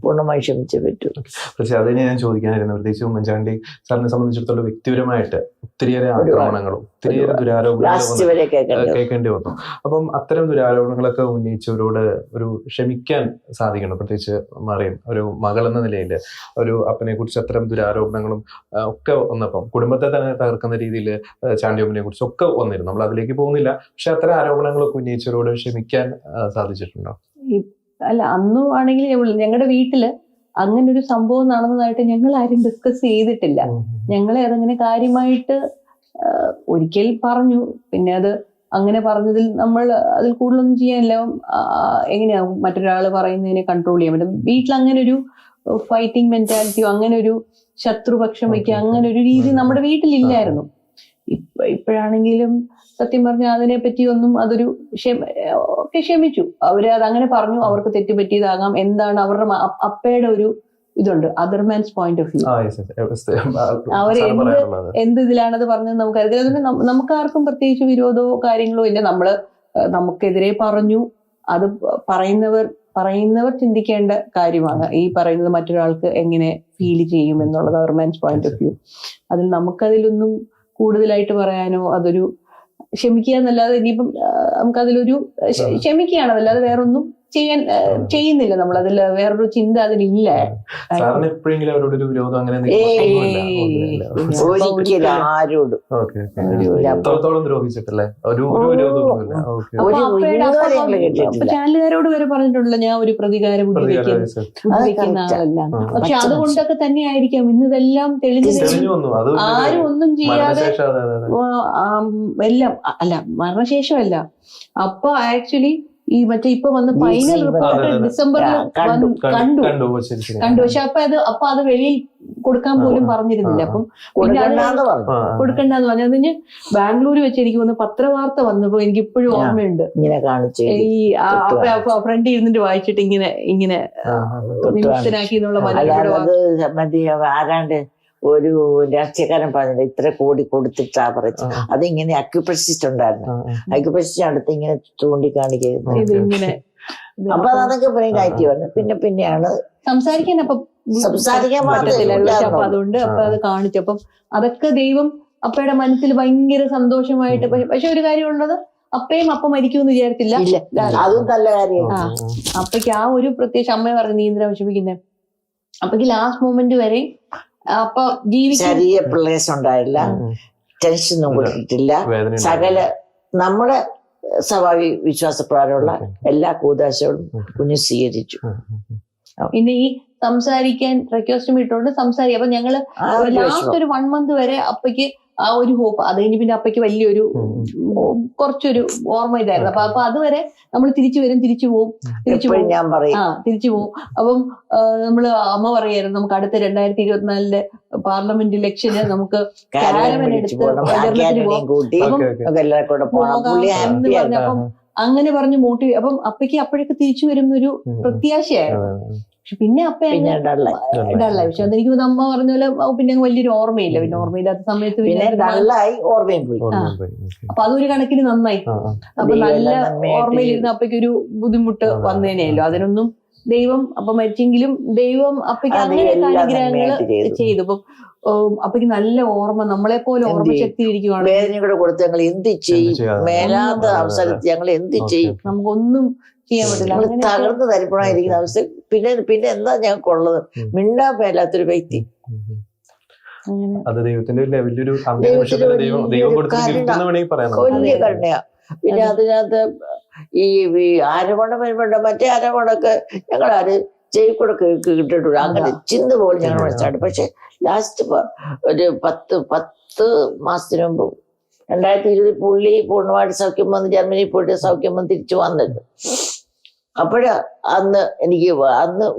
പൂർണ്ണമായി ക്ഷമിച്ചേ പറ്റൂ. പക്ഷെ അതിനെ ഞാൻ ചോദിക്കാനായിരുന്നു, പ്രത്യേകിച്ച് ഉമ്മൻചാണ്ടി സാറിനെ സംബന്ധിച്ചിടത്തോളം വ്യക്തിപരമായിട്ട് ഒത്തിരിയേറെ ആക്രമണങ്ങളും ഒത്തിരിയേറെ ദുരാരോപണങ്ങളും കേൾക്കേണ്ടി വന്നു. അപ്പം അത്തരം ദുരാരോപണങ്ങളൊക്കെ ഉന്നയിച്ചവരോട് ഒരു ക്ഷമിക്കാൻ സാധിക്കണം. പ്രത്യേകിച്ച് മറിയം ഒരു മകൾ എന്ന നിലയിൽ ഒരു അപ്പനെ കുറിച്ച് അത്തരം ദുരാരോപണങ്ങളും ഒക്കെ വന്നപ്പം കുടുംബത്തെ തന്നെ തകർക്കുന്ന രീതിയിൽ ചാണ്ടിയമ്മനെ കുറിച്ച് ഒക്കെ വന്നിരുന്നു. നമ്മൾ അതിലേക്ക് പോകുന്നില്ല. പക്ഷെ അത്തരം ആരോപണങ്ങളൊക്കെ ഉന്നയിച്ചവരോട് ക്ഷമിക്കാൻ സാധിച്ചിട്ടുണ്ടോ? അല്ല, അന്നും ആണെങ്കിൽ ഞങ്ങളുടെ വീട്ടില് അങ്ങനെ ഒരു സംഭവം നടന്നതായിട്ട് ഞങ്ങൾ ആരും ഡിസ്കസ് ചെയ്തിട്ടില്ല. ഞങ്ങളെ അതങ്ങനെ കാര്യമായിട്ട് ഒരിക്കൽ പറഞ്ഞു, പിന്നെ അത് അങ്ങനെ പറഞ്ഞതിൽ നമ്മൾ അതിൽ കൂടുതലൊന്നും ചെയ്യാനില്ല. എങ്ങനെയാ മറ്റൊരാൾ പറയുന്നതിനെ കൺട്രോൾ ചെയ്യാൻ പറ്റും? വീട്ടിൽ അങ്ങനെ ഒരു ഫൈറ്റിംഗ് മെന്റാലിറ്റിയോ അങ്ങനെ ഒരു ശത്രുപക്ഷം വയ്ക്കുക അങ്ങനെ ഒരു രീതി നമ്മുടെ വീട്ടിലില്ലായിരുന്നു. ഇപ്പോഴാണെങ്കിലും സത്യം പറഞ്ഞാൽ അതിനെ പറ്റി ഒന്നും അതൊരു ക്ഷമിച്ചു. അവര് അതങ്ങനെ പറഞ്ഞു, അവർക്ക് തെറ്റുപറ്റിയതാകാം. എന്താണ് അവരുടെ അപ്പയുടെ ഒരു ഇതുണ്ട്, other man's point of view. അവര് എന്ത് ഇതിലാണത് പറഞ്ഞത് നമുക്കറിയില്ല. അതുകൊണ്ട് നമുക്കാർക്കും പ്രത്യേകിച്ച് വിരോധമോ കാര്യങ്ങളോ ഇല്ല. നമുക്കെതിരെ പറഞ്ഞു, അത് പറയുന്നവർ ചിന്തിക്കേണ്ട കാര്യമാണ്. ഈ പറയുന്നത് മറ്റൊരാൾക്ക് എങ്ങനെ ഫീൽ ചെയ്യും എന്നുള്ളത് അവർ മാൻസ് പോയിന്റ് ഓഫ് വ്യൂ. അതിൽ നമുക്കതിലൊന്നും കൂടുതലായിട്ട് പറയാനോ, അതൊരു ക്ഷമിക്കുക എന്നല്ലാതെ ഇനിയിപ്പം നമുക്കതിലൊരു ക്ഷമിക്കുകയാണതല്ലാതെ വേറൊന്നും ചെയ്യുന്നില്ല. നമ്മൾ അതിൽ വേറൊരു ചിന്ത അതിലില്ല. ചാനലുകാരോട് വരെ പറഞ്ഞിട്ടുണ്ടല്ലോ, ഞാൻ ഒരു പ്രതികാര ബുദ്ധി വെക്കുന്ന ആളല്ല. പക്ഷെ അതുകൊണ്ടൊക്കെ തന്നെ ആയിരിക്കാം ഇന്നിതെല്ലാം തെളിഞ്ഞു ആരും ഒന്നും ചെയ്യാതെ എല്ലാം. അല്ല, മരണശേഷമല്ല, അപ്പൊ ആക്ച്വലി ഈ മറ്റേ ഇപ്പൊ വന്ന് ഫൈനൽ റിപ്പോർട്ട് ഡിസംബറിൽ കണ്ടു. പക്ഷെ അപ്പൊ അത് വെളിയിൽ കൊടുക്കാൻ പോലും പറഞ്ഞിരുന്നില്ല. അപ്പം പിന്നെ അത് കൊടുക്കണ്ടെന്ന് പറഞ്ഞു. അതിന് ബാംഗ്ലൂർ വെച്ച് എനിക്ക് വന്ന് പത്രവാർത്ത വന്നപ്പോ എനിക്ക് ഇപ്പോഴും ഓർമ്മയുണ്ട്. ഈ ഫ്രണ്ട് ഇരുന്നിട്ട് വായിച്ചിട്ട് ഇങ്ങനെ വിമുക്തനാക്കി എന്നുള്ള ആരാണ്ട് ഒരു രാഷ്ട്രീയക്കാരൻ പറഞ്ഞില്ല, ഇത്ര കോടി കൊടുത്തിട്ടാ പറഞ്ഞു. അതിങ്ങനെ അക്യുപ്രസിസ്റ്റ് ഉണ്ടായിരുന്നു, അക്യുപ്രസിസ്റ്റ് അടുത്ത് ഇങ്ങനെ ചൂണ്ടിക്കാണിക്കുന്നത്. അപ്പൊ അതൊക്കെ നെഗറ്റീവ് ആണ്. പിന്നെയാണ് സംസാരിക്കാൻ പറ്റത്തില്ല. അപ്പൊ അതുകൊണ്ട് അപ്പൊ അത് കാണിച്ചു. അപ്പം അതൊക്കെ ദൈവം അപ്പയുടെ മനസ്സിൽ ഭയങ്കര സന്തോഷമായിട്ട്. പക്ഷെ ഒരു കാര്യമുള്ളത്, അപ്പയും അപ്പ മരിക്കുമെന്ന് വിചാരിച്ചില്ല. അതും നല്ല കാര്യം. അപ്പയ്ക്ക് ആ ഒരു പ്രത്യേകിച്ച് അമ്മയെ പറഞ്ഞു, നീ എന്തിനാ വിഷമിക്കുന്നേ? അപ്പയ്ക്ക് ലാസ്റ്റ് മൊമെന്റ് വരെ അപ്പൊ ചെറിയ പ്ലേസ് ഉണ്ടായില്ല, ടെൻഷനൊന്നും കൊടുത്തിട്ടില്ല. സകല നമ്മുടെ സ്വാഭാവിക വിശ്വാസപ്രകാരമുള്ള എല്ലാ കൂതാശകളും കുഞ്ഞു സ്വീകരിച്ചു. പിന്നെ ഈ സംസാരിക്കാൻ റിക്വസ്റ്റും ഇട്ടുകൊണ്ട് സംസാരിക്കും. അപ്പൊ ഞങ്ങള് ലാസ്റ്റ് ഒരു 1 month വരെ അപ്പയ്ക്ക് ആ ഒരു ഹോപ്പ്. അത് കഴിഞ്ഞ് പിന്നെ അപ്പയ്ക്ക് വലിയൊരു കുറച്ചൊരു ഓർമ്മ ഇതായിരുന്നു. അപ്പൊ അതുവരെ നമ്മൾ തിരിച്ചു പോകും. അപ്പം നമ്മള് അമ്മ പറയായിരുന്നു, നമുക്ക് അടുത്ത 2024 പാർലമെന്റ് ഇലക്ഷന് നമുക്ക് കാരവൻ എടുത്ത് പറഞ്ഞപ്പം അങ്ങനെ പറഞ്ഞ് മോട്ടിവേറ്റ്. അപ്പം അപ്പയ്ക്ക് അപ്പോഴൊക്കെ തിരിച്ചു വരുന്നൊരു പ്രത്യാശയായിരുന്നു. പക്ഷെ പിന്നെ അപ്പ പിന്നെ ഡള്ളായി. ഡള്ളായി. പക്ഷെ അതെനിക്ക് അമ്മ പറഞ്ഞ പോലെ പിന്നെ വലിയൊരു ഓർമ്മയില്ല. പിന്നെ ഓർമ്മയില്ലാത്ത സമയത്ത് പിന്നെ ഡള്ളായി, ഓർമ്മയും പോയി. അപ്പൊ അതൊരു കണക്കിന് നന്നായി. അപ്പൊ നല്ല ഓർമ്മയിലിരുന്ന അപ്പയ്ക്ക് ഒരു ബുദ്ധിമുട്ട് വന്നേനെയല്ലോ. അതിനൊന്നും ദൈവം അപ്പൊ മരിച്ചെങ്കിലും ദൈവം അപ്പയ്ക്ക് അങ്ങനെയൊക്കെ അനുഗ്രഹങ്ങള് ചെയ്തു. ഇപ്പൊ അപ്പയ്ക്ക് നല്ല ഓർമ്മ, നമ്മളെ പോലെ ഓർമ്മ ശക്തി ഇരിക്കുവാണ്. വേദന കൂടെ കൊടുത്ത് ഞങ്ങൾ എന്ത് ചെയ്യും, മേലാത്ത അവസരത്തിൽ ഞങ്ങൾ എന്ത് ചെയ്യും, നമുക്കൊന്നും ചെയ്യാൻ പറ്റില്ല. നമ്മൾ തകർന്ന് തരിപ്പണായിരിക്കുന്ന അവസ്ഥ. പിന്നെ എന്താ ഞങ്ങൾക്കുള്ളത്? മിണ്ടാൻ മേലാത്തൊരു വ്യക്തി. അത് ദൈവത്തിന്റെ വലിയൊരു വലിയ കരുണയാ. പിന്നെ അതിനകത്ത് ഈ ആരവണം വരുമ്പോണ്ട് മറ്റേ ആരവണൊക്കെ ഞങ്ങളാര് ചെയ്ക്കൂടെ കിട്ടിയിട്ടില്ല. അങ്ങനെ ചിന്ത പോലും ഞങ്ങൾ മനസ്സിലായിട്ട്. പക്ഷെ ലാസ്റ്റ് ഒരു 10 മാസത്തിന് മുമ്പ് 2020 പുള്ളി പൂർണ്ണമായിട്ട് സൗഖ്യം വന്ന് ജർമ്മനിയിൽ പോയിട്ട് സൗഖ്യം വന്ന് തിരിച്ചു വന്നിട്ട് അന്ന് എനിക്ക്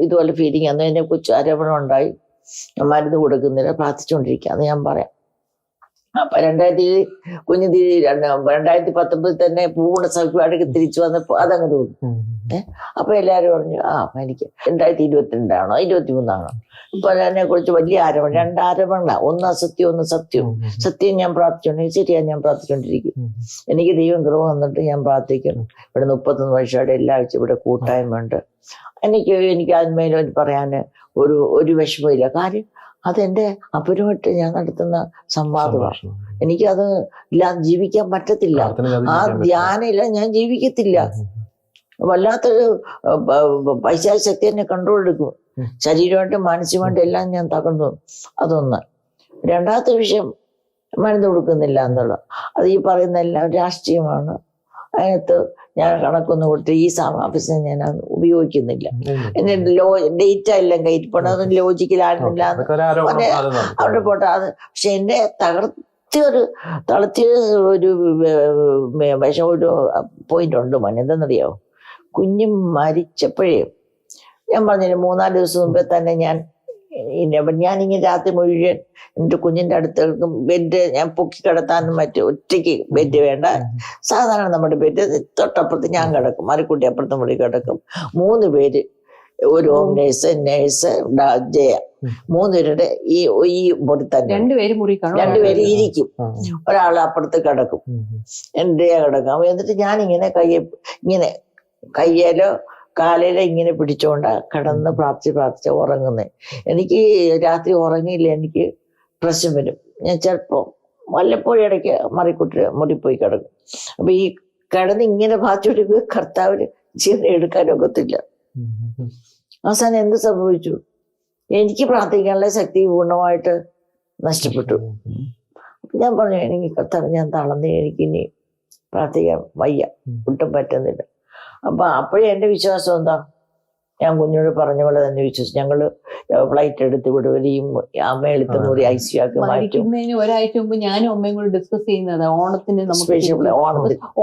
ഇതുപോലെ ഫീലിംഗ്. അന്ന് എന്നെ കുറിച്ച് ആരോപണം ഉണ്ടായി. മരുന്ന് കൊടുക്കുന്നില്ല, പ്രാർത്ഥിച്ചുകൊണ്ടിരിക്കുക എന്ന് ഞാൻ പറയാം. അപ്പൊ 2019 തന്നെ പൂർണ്ണ സൗഖ്യമായിട്ട് തിരിച്ചു വന്നപ്പോ അതങ്ങനെ തോന്നി. അപ്പൊ എല്ലാരും പറഞ്ഞു എനിക്ക് 2022 23 ഇപ്പൊ അതിനെ കുറിച്ച് വലിയ ആരോപണം, 2 ആരോപണ, ഒന്ന് അസത്യം ഒന്ന് സത്യവും. സത്യം ഞാൻ പ്രാർത്ഥിച്ചോണ്ടിരിക്കും, ശരിയാ ഞാൻ പ്രാർത്ഥിച്ചോണ്ടിരിക്കും. എനിക്ക് ദൈവം കൃപ വന്നിട്ട് ഞാൻ പ്രാർത്ഥിക്കണം. ഇവിടെ 31 വർഷമായിട്ട് എല്ലാ ആഴ്ച ഇവിടെ കൂട്ടായ്മ ഉണ്ട്. എനിക്ക് അതിന്മേലും പറയാന് ഒരു വിഷമമില്ല. കാര്യം അതെന്റെ അപ്പനുമായിട്ട് ഞാൻ നടത്തുന്ന സംവാദമാണ്. എനിക്കത് ഇല്ലാതെ ജീവിക്കാൻ പറ്റത്തില്ല. ആ ധ്യാനമില്ല ഞാൻ ജീവിക്കത്തില്ല. വല്ലാത്തൊരു പൈശാചിക ശക്തി എന്നെ കൺട്രോൾ എടുക്കും. ശരീരമായിട്ടും മാനസികമായിട്ടും എല്ലാം ഞാൻ തകർന്നു. അതൊന്ന്. രണ്ടാമത്തെ വിഷയം മരുന്ന് കൊടുക്കുന്നില്ല എന്നുള്ളത്. അത് ഈ പറയുന്ന എല്ലാം രാഷ്ട്രീയമാണ്. അതിനകത്ത് ഞാൻ കണക്കൊന്നും കൊടുത്ത് ഈ ഓഫീസിനെ ഞാൻ ഉപയോഗിക്കുന്നില്ല. എന്റെ ഡേറ്റ എല്ലാം കയറ്റി പോണ ലോജിക്കലായിരുന്നില്ല അവിടെ പോട്ടെ. അത് പക്ഷെ എന്നെ തളർത്തിയ ഒരു പോയിന്റ് ഉണ്ട് മോനെ. എന്തെന്നറിയാവോ? കുഞ്ഞ് മരിച്ചപ്പോഴേ ഞാൻ പറഞ്ഞില്ല 3-4 ദിവസം മുമ്പേ തന്നെ ഞാനിങ്ങനെ രാത്രി മുഴുവൻ എൻ്റെ കുഞ്ഞിൻ്റെ അടുത്തേക്കും ബെഡ് ഞാൻ പൊക്കി കിടത്താനും മറ്റും ഒറ്റയ്ക്ക് ബെഡ് വേണ്ട. സാധാരണ നമ്മുടെ ബെഡ് തൊട്ടപ്പുറത്ത് ഞാൻ കിടക്കും, മറിക്കുട്ടി അപ്പുറത്ത് മുറി കിടക്കും. 3 പേര്, ഒരു ഹോം നേഴ്സ്, ജയ, 3 പേരുടെ ഈ മുറി തന്നെ 2 പേര് ഇരിക്കും. ഒരാൾ അപ്പുറത്ത് കിടക്കും, എൻ്റെ കിടക്കും. എന്നിട്ട് ഞാനിങ്ങനെ കയ്യേലോ കാലയില ഇങ്ങനെ പിടിച്ചോണ്ട കിടന്ന് പ്രാർത്ഥിച്ച് ഉറങ്ങുന്നേ. എനിക്ക് രാത്രി ഉറങ്ങിയില്ല, എനിക്ക് പ്രശ്നം വരും. ഞാൻ ചിലപ്പോ വല്ലപ്പോഴും ഇടയ്ക്ക് മറിക്കുട്ടി മുറി പോയി കിടക്കും. അപ്പൊ ഈ കിടന്ന് ഇങ്ങനെ ഭാഗത്തോട്ട് കർത്താവിന് ജീവനെ എടുക്കാനൊക്കത്തില്ല. അവസാനം എന്ത് സംഭവിച്ചു? എനിക്ക് പ്രാർത്ഥിക്കാനുള്ള ശക്തി പൂർണ്ണമായിട്ട് നഷ്ടപ്പെട്ടു. ഞാൻ പറഞ്ഞു, എനിക്ക് കർത്താവ് ഞാൻ തളർന്ന്, എനിക്കിനി പ്രാർത്ഥിക്കാൻ വയ്യ, ഒട്ടും പറ്റുന്നില്ല. അപ്പൊ അപ്പോഴേ എന്റെ വിശ്വാസം എന്താ, ഞാൻ കുഞ്ഞോട് പറഞ്ഞ പോലെ തന്നെ വിശ്വസിച്ചു. ഞങ്ങള് ഫ്ലൈറ്റ് എടുത്ത് വിടുകയും അമ്മയെടുത്ത് മുറി ICU ആക്കി മാറ്റും. ഒരാഴ്ച മുമ്പ് ഞാനും അമ്മയും കൂടി ഡിസ്കസ് ചെയ്യുന്നത് ഓണത്തിന്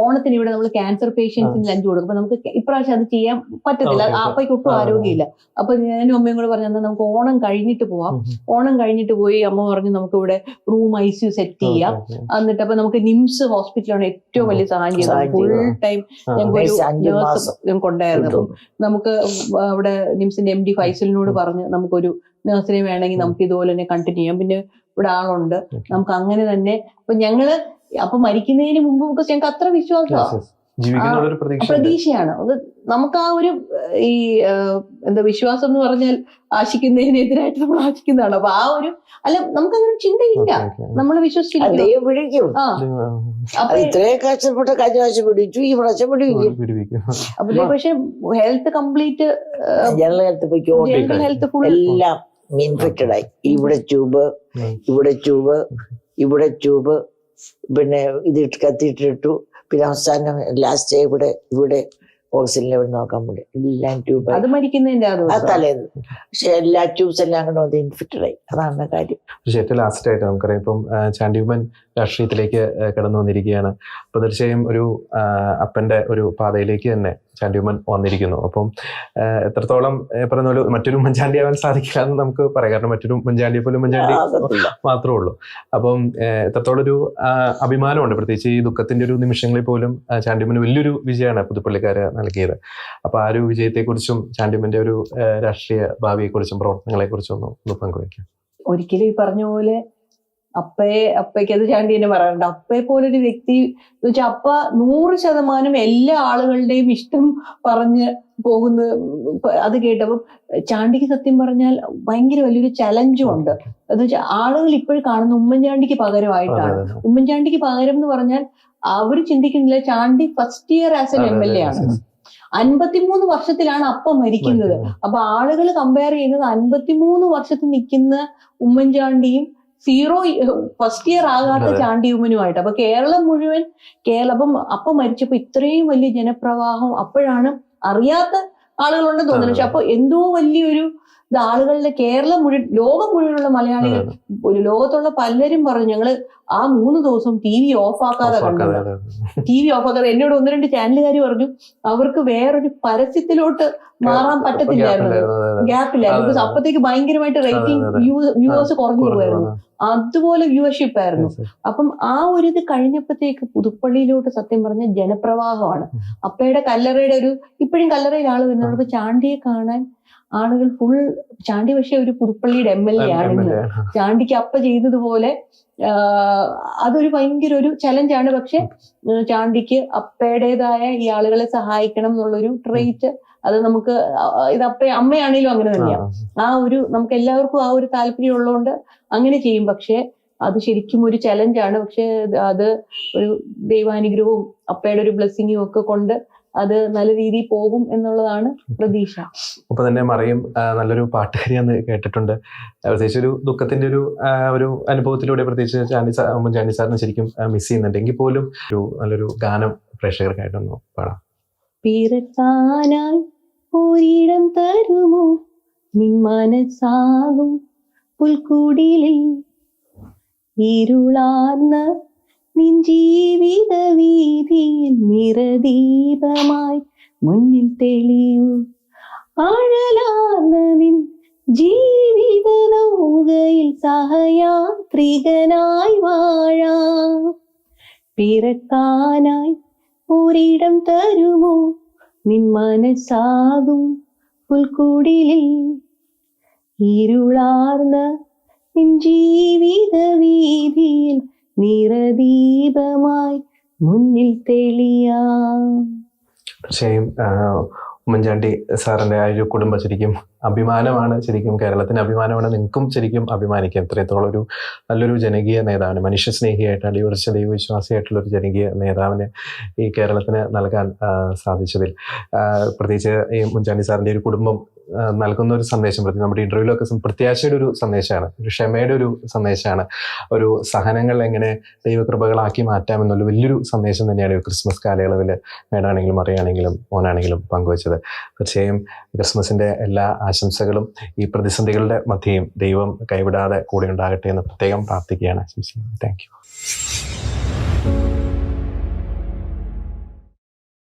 ഓണത്തിന് ഇവിടെ നമ്മൾ ക്യാൻസർ പേഷ്യൻസിന് ലഞ്ച് കൊടുക്കും. അപ്പൊ നമുക്ക് ഇപ്രാവശ്യം അത് ചെയ്യാൻ പറ്റത്തില്ല, അപ്പയ്ക്ക് ഒട്ടും ആരോഗ്യമില്ല. അപ്പൊ ഞാനും അമ്മയും കൂടെ പറഞ്ഞു നമുക്ക് ഓണം കഴിഞ്ഞിട്ട് പോവാം. ഓണം കഴിഞ്ഞിട്ട് പോയി അമ്മ പറഞ്ഞു നമുക്ക് ഇവിടെ റൂം ICU സെറ്റ് ചെയ്യാം. എന്നിട്ട് അപ്പൊ നമുക്ക് നിംസ് ഹോസ്പിറ്റലാണ് ഏറ്റവും വലിയ സഹായം ചെയ്തത്. ഫുൾ ടൈം ഞങ്ങൾക്ക് കൊണ്ടായിരുന്നു. അപ്പം നമുക്ക് അവിടെ നിംസിന്റെ MD ഫൈസലിനോട് പറഞ്ഞ് നമുക്കൊരു നഴ്സിനെ വേണമെങ്കിൽ നമുക്ക് ഇതുപോലെ തന്നെ കണ്ടിന്യൂ ചെയ്യാം, പിന്നെ ഇവിടെ ആളുണ്ട്, നമുക്ക് അങ്ങനെ തന്നെ. അപ്പൊ ഞങ്ങള് അപ്പൊ മരിക്കുന്നതിന് മുമ്പ് ഞങ്ങൾക്ക് അത്ര വിശ്വാസമാണ്, പ്രതീക്ഷയാണ്. അത് നമുക്ക് ആ ഒരു ഈ എന്താ വിശ്വാസം എന്ന് പറഞ്ഞാൽ ആശിക്കുന്നതിനെതിരായിട്ട് നമ്മൾ ആശിക്കുന്നതാണ്. അപ്പൊ ആ ഒരു നമുക്ക് അങ്ങനെ ചിന്തയില്ല, നമ്മൾ വിശ്വസിച്ചിരിക്കും. അപ്പൊ പക്ഷെ health complete general health full എല്ലാം ഇൻഫെക്റ്റഡ് ആയി. ഇവിടെ ട്യൂബ് പിന്നെ ഇത് കത്തിയിട്ടിട്ടു. പിന്നെ അവസാനം ലാസ്റ്റ് ഇവിടെ ഓക്സിജൻ ലെവൽ നോക്കാൻ വേണ്ടി എല്ലാം ട്യൂബ് അത് മരിക്കുന്നതിന്റെ തലേന്ന്. പക്ഷെ എല്ലാ ട്യൂബ്സ് എല്ലാം കൂടെ ഇൻഫെക്റ്റഡ് ആയി. അതാണ് കാര്യം. പക്ഷേ ഏറ്റവും ലാസ്റ്റ് ആയിട്ട് നമുക്കറിയാം, ഇപ്പം ചാണ്ടി ഉമ്മൻ രാഷ്ട്രീയത്തിലേക്ക് കടന്നു വന്നിരിക്കുകയാണ്. അപ്പോൾ തീർച്ചയായും ഒരു അപ്പൻ്റെ ഒരു പാതയിലേക്ക് തന്നെ ചാണ്ടിയുമ്മൻ വന്നിരിക്കുന്നു. അപ്പം എത്രത്തോളം പറയുന്ന പോലെ മറ്റൊരു ഉമ്മൻചാണ്ടി ആവാൻ സാധിക്കില്ല എന്ന് നമുക്ക് പറയാം. കാരണം മറ്റൊരു ഉമ്മൻചാണ്ടിയെ പോലും ഉമ്മൻചാണ്ടി മാത്രമേ ഉള്ളൂ. അപ്പം എത്രത്തോളം ഒരു അഭിമാനമുണ്ട്, പ്രത്യേകിച്ച് ഈ ദുഃഖത്തിന്റെ ഒരു നിമിഷങ്ങളിൽ പോലും ചാണ്ടിയുമ്മന് വലിയൊരു വിജയമാണ് പുതുപ്പള്ളിക്കാര് നൽകിയത്. അപ്പൊ ആ ഒരു വിജയത്തെക്കുറിച്ചും ചാണ്ടിയുമ്മന്റെ ഒരു രാഷ്ട്രീയ ഭാവിയെക്കുറിച്ചും പ്രവർത്തനങ്ങളെക്കുറിച്ചും ഒന്ന് പങ്കുവയ്ക്കാം. ഒരിക്കലും ഈ പറഞ്ഞ പോലെ അപ്പയ്ക്ക് അത് ചാണ്ടി തന്നെ പറയാറുണ്ട്. അപ്പയെ പോലൊരു വ്യക്തി എന്ന് വെച്ചാൽ അപ്പ 100% എല്ലാ ആളുകളുടെയും ഇഷ്ടം പറഞ്ഞ് പോകുന്ന അത് കേട്ടപ്പം ചാണ്ടിക്ക് സത്യം പറഞ്ഞാൽ ഭയങ്കര വലിയൊരു ചലഞ്ചും ഉണ്ട്. എന്ന് വെച്ചാൽ ആളുകൾ ഇപ്പോഴും കാണുന്ന ഉമ്മൻചാണ്ടിക്ക് പകരമായിട്ടാണ്. ഉമ്മൻചാണ്ടിക്ക് പകരം എന്ന് പറഞ്ഞാൽ അവർ ചിന്തിക്കുന്നില്ല Chandy first year as an MLA ആണ്. 53 വർഷത്തിലാണ് അപ്പ മരിക്കുന്നത്. അപ്പൊ ആളുകൾ കമ്പയർ ചെയ്യുന്നത് 53 വർഷത്തിൽ നിൽക്കുന്ന ഉമ്മൻചാണ്ടിയും 0 ഫസ്റ്റ് ഇയർ ആകാത്ത ചാണ്ടിയുമ്മനുമായിട്ട്. അപ്പൊ കേരളം മുഴുവൻ അപ്പം അപ്പ മരിച്ചപ്പോ ഇത്രയും വലിയ ജനപ്രവാഹം അപ്പോഴാണ് അറിയാത്ത ആളുകളുണ്ടെന്ന് തോന്നുന്നു. പക്ഷെ അപ്പൊ എന്തോ വലിയൊരു ഇത് ആളുകളുടെ കേരളം മുഴുവൻ ലോകം മുഴുവനുള്ള മലയാളികൾ ഒരു ലോകത്തുള്ള പലരും പറഞ്ഞു ഞങ്ങള് ആ 3 ദിവസം TV ഓഫാക്കാതെ കണ്ടത്. TV ഓഫാക്കാതെ എന്നോട് 1-2 ചാനലുകാർ പറഞ്ഞു അവർക്ക് വേറൊരു പരസ്യത്തിലോട്ട് മാറാൻ പറ്റത്തില്ലായിരുന്നു, ഗ്യാപ്പില്ലായിരുന്നു. ബിക്കോസ് അപ്പത്തേക്ക് ഭയങ്കരമായിട്ട് റേറ്റിംഗ് വ്യൂവേഴ്സ് കുറഞ്ഞു പോകുമായിരുന്നു. അതുപോലെ വ്യൂവർഷിപ്പ് ആയിരുന്നു. അപ്പം ആ ഒരു ഇത് കഴിഞ്ഞപ്പോഴത്തേക്ക് പുതുപ്പള്ളിയിലോട്ട് സത്യം പറഞ്ഞ ജനപ്രവാഹമാണ്. അപ്പയുടെ കല്ലറയുടെ ഇപ്പോഴും കല്ലറയിൽ ആള് വരുന്നുണ്ട്. ചാണ്ടിയെ കാണാൻ ആളുകൾ ഫുൾ ചാണ്ടി പക്ഷെ ഒരു പുതുപ്പള്ളിയുടെ MLA ആണെന്ന് ചാണ്ടിക്ക് അപ്പ ചെയ്തതുപോലെ അതൊരു ഭയങ്കര ഒരു ചലഞ്ചാണ്. പക്ഷെ ചാണ്ടിക്ക് അപ്പയുടേതായ ഈ ആളുകളെ സഹായിക്കണം എന്നുള്ളൊരു ട്രെയ്റ്റ് അത് നമുക്ക് ഇത് അമ്മയാണേലും അങ്ങനെ തന്നെയാണ്. നമുക്ക് എല്ലാവർക്കും ആ ഒരു താല്പര്യം ഉള്ളതുകൊണ്ട് അങ്ങനെ ചെയ്യും. പക്ഷെ അത് ശരിക്കും ഒരു ചലഞ്ചാണ്. പക്ഷെ അത് ഒരു ദൈവാനുഗ്രഹവും അപ്പയുടെ ഒരു ബ്ലെസ്സിങ്ങും ഒക്കെ കൊണ്ട് അത് നല്ല രീതിയിൽ പോകും എന്നുള്ളതാണ് പ്രതീക്ഷ. ഒപ്പം തന്നെ മറിയം നല്ലൊരു പാട്ടുകാരിയാന്ന് കേട്ടിട്ടുണ്ട്. പ്രത്യേകിച്ച് ഒരു ദുഃഖത്തിന്റെ ഒരു അനുഭവത്തിലൂടെ പ്രത്യേകിച്ച് ഉമ്മൻചാണ്ടി സാറിന് ശരിക്കും മിസ് ചെയ്യുന്നുണ്ട്. എങ്കിൽ പോലും ഒരു നല്ലൊരു ഗാനം പ്രേക്ഷകർക്കായിട്ടൊന്ന് പാടാം. പിറക്കാനായി ഒരിടം തരുമോ നിൻ മനസ്സാകും പുൽക്കുടിലിൽ, ഇരുളാർന്ന നിൻ ജീവിത വീതിയിൽ നിറദീപമായി മുന്നിൽ തെളിയൂ, ആഴലാർന്ന നിൻ ജീവിത നൗകയിൽ സഹയാത്രികനായി വാഴാം. പിറക്കാനായി ഒരിടം തരുമോ നിൻ മനസ്സാകും പുൽക്കുടിലിൽ, ഇരുളാർന്ന നിൻ ജീവിത വീതിയിൽ നിറദീപമായി മുന്നിൽ തെളിയാം. തീർച്ചയായും ഉമ്മൻചാണ്ടി സാറിന്റെ ആ ഒരു കുടുംബം ശരിക്കും അഭിമാനമാണ്. ശരിക്കും കേരളത്തിന് അഭിമാനമാണ്. നിങ്ങൾക്കും ശരിക്കും അഭിമാനിക്കാം. ഇത്രത്തോളം ഒരു നല്ലൊരു ജനകീയ നേതാവിന്, മനുഷ്യസ്നേഹിയായിട്ട് അടിയുറച്ച ദൈവവിശ്വാസിയായിട്ടുള്ള ഒരു ജനകീയ നേതാവിന് ഈ കേരളത്തിന് നൽകാൻ സാധിച്ചതിൽ പ്രത്യേകിച്ച് ഈ ഉമ്മൻചാണ്ടി സാറിന്റെ ഒരു കുടുംബം നൽകുന്ന ഒരു സന്ദേശം, നമ്മുടെ ഇന്റർവ്യൂലൊക്കെ പ്രത്യാശയുടെ ഒരു സന്ദേശമാണ്, ഒരു ക്ഷമയുടെ ഒരു സന്ദേശമാണ്, ഒരു സഹനങ്ങൾ എങ്ങനെ ദൈവകൃപകളാക്കി മാറ്റാം എന്നുള്ള വലിയൊരു സന്ദേശം തന്നെയാണ് ക്രിസ്മസ് കാലയളവിൽ മേടാണെങ്കിലും അറിയാണെങ്കിലും മോനാണെങ്കിലും പങ്കുവച്ചത്. തീർച്ചയായും ക്രിസ്മസിന്റെ എല്ലാ ആശംസകളും ഈ പ്രതിസന്ധികളുടെ മധ്യയും ദൈവം കൈവിടാതെ കൂടെ ഉണ്ടാകട്ടെ എന്ന് പ്രത്യേകം പ്രാർത്ഥിക്കുകയാണ്. Thank you.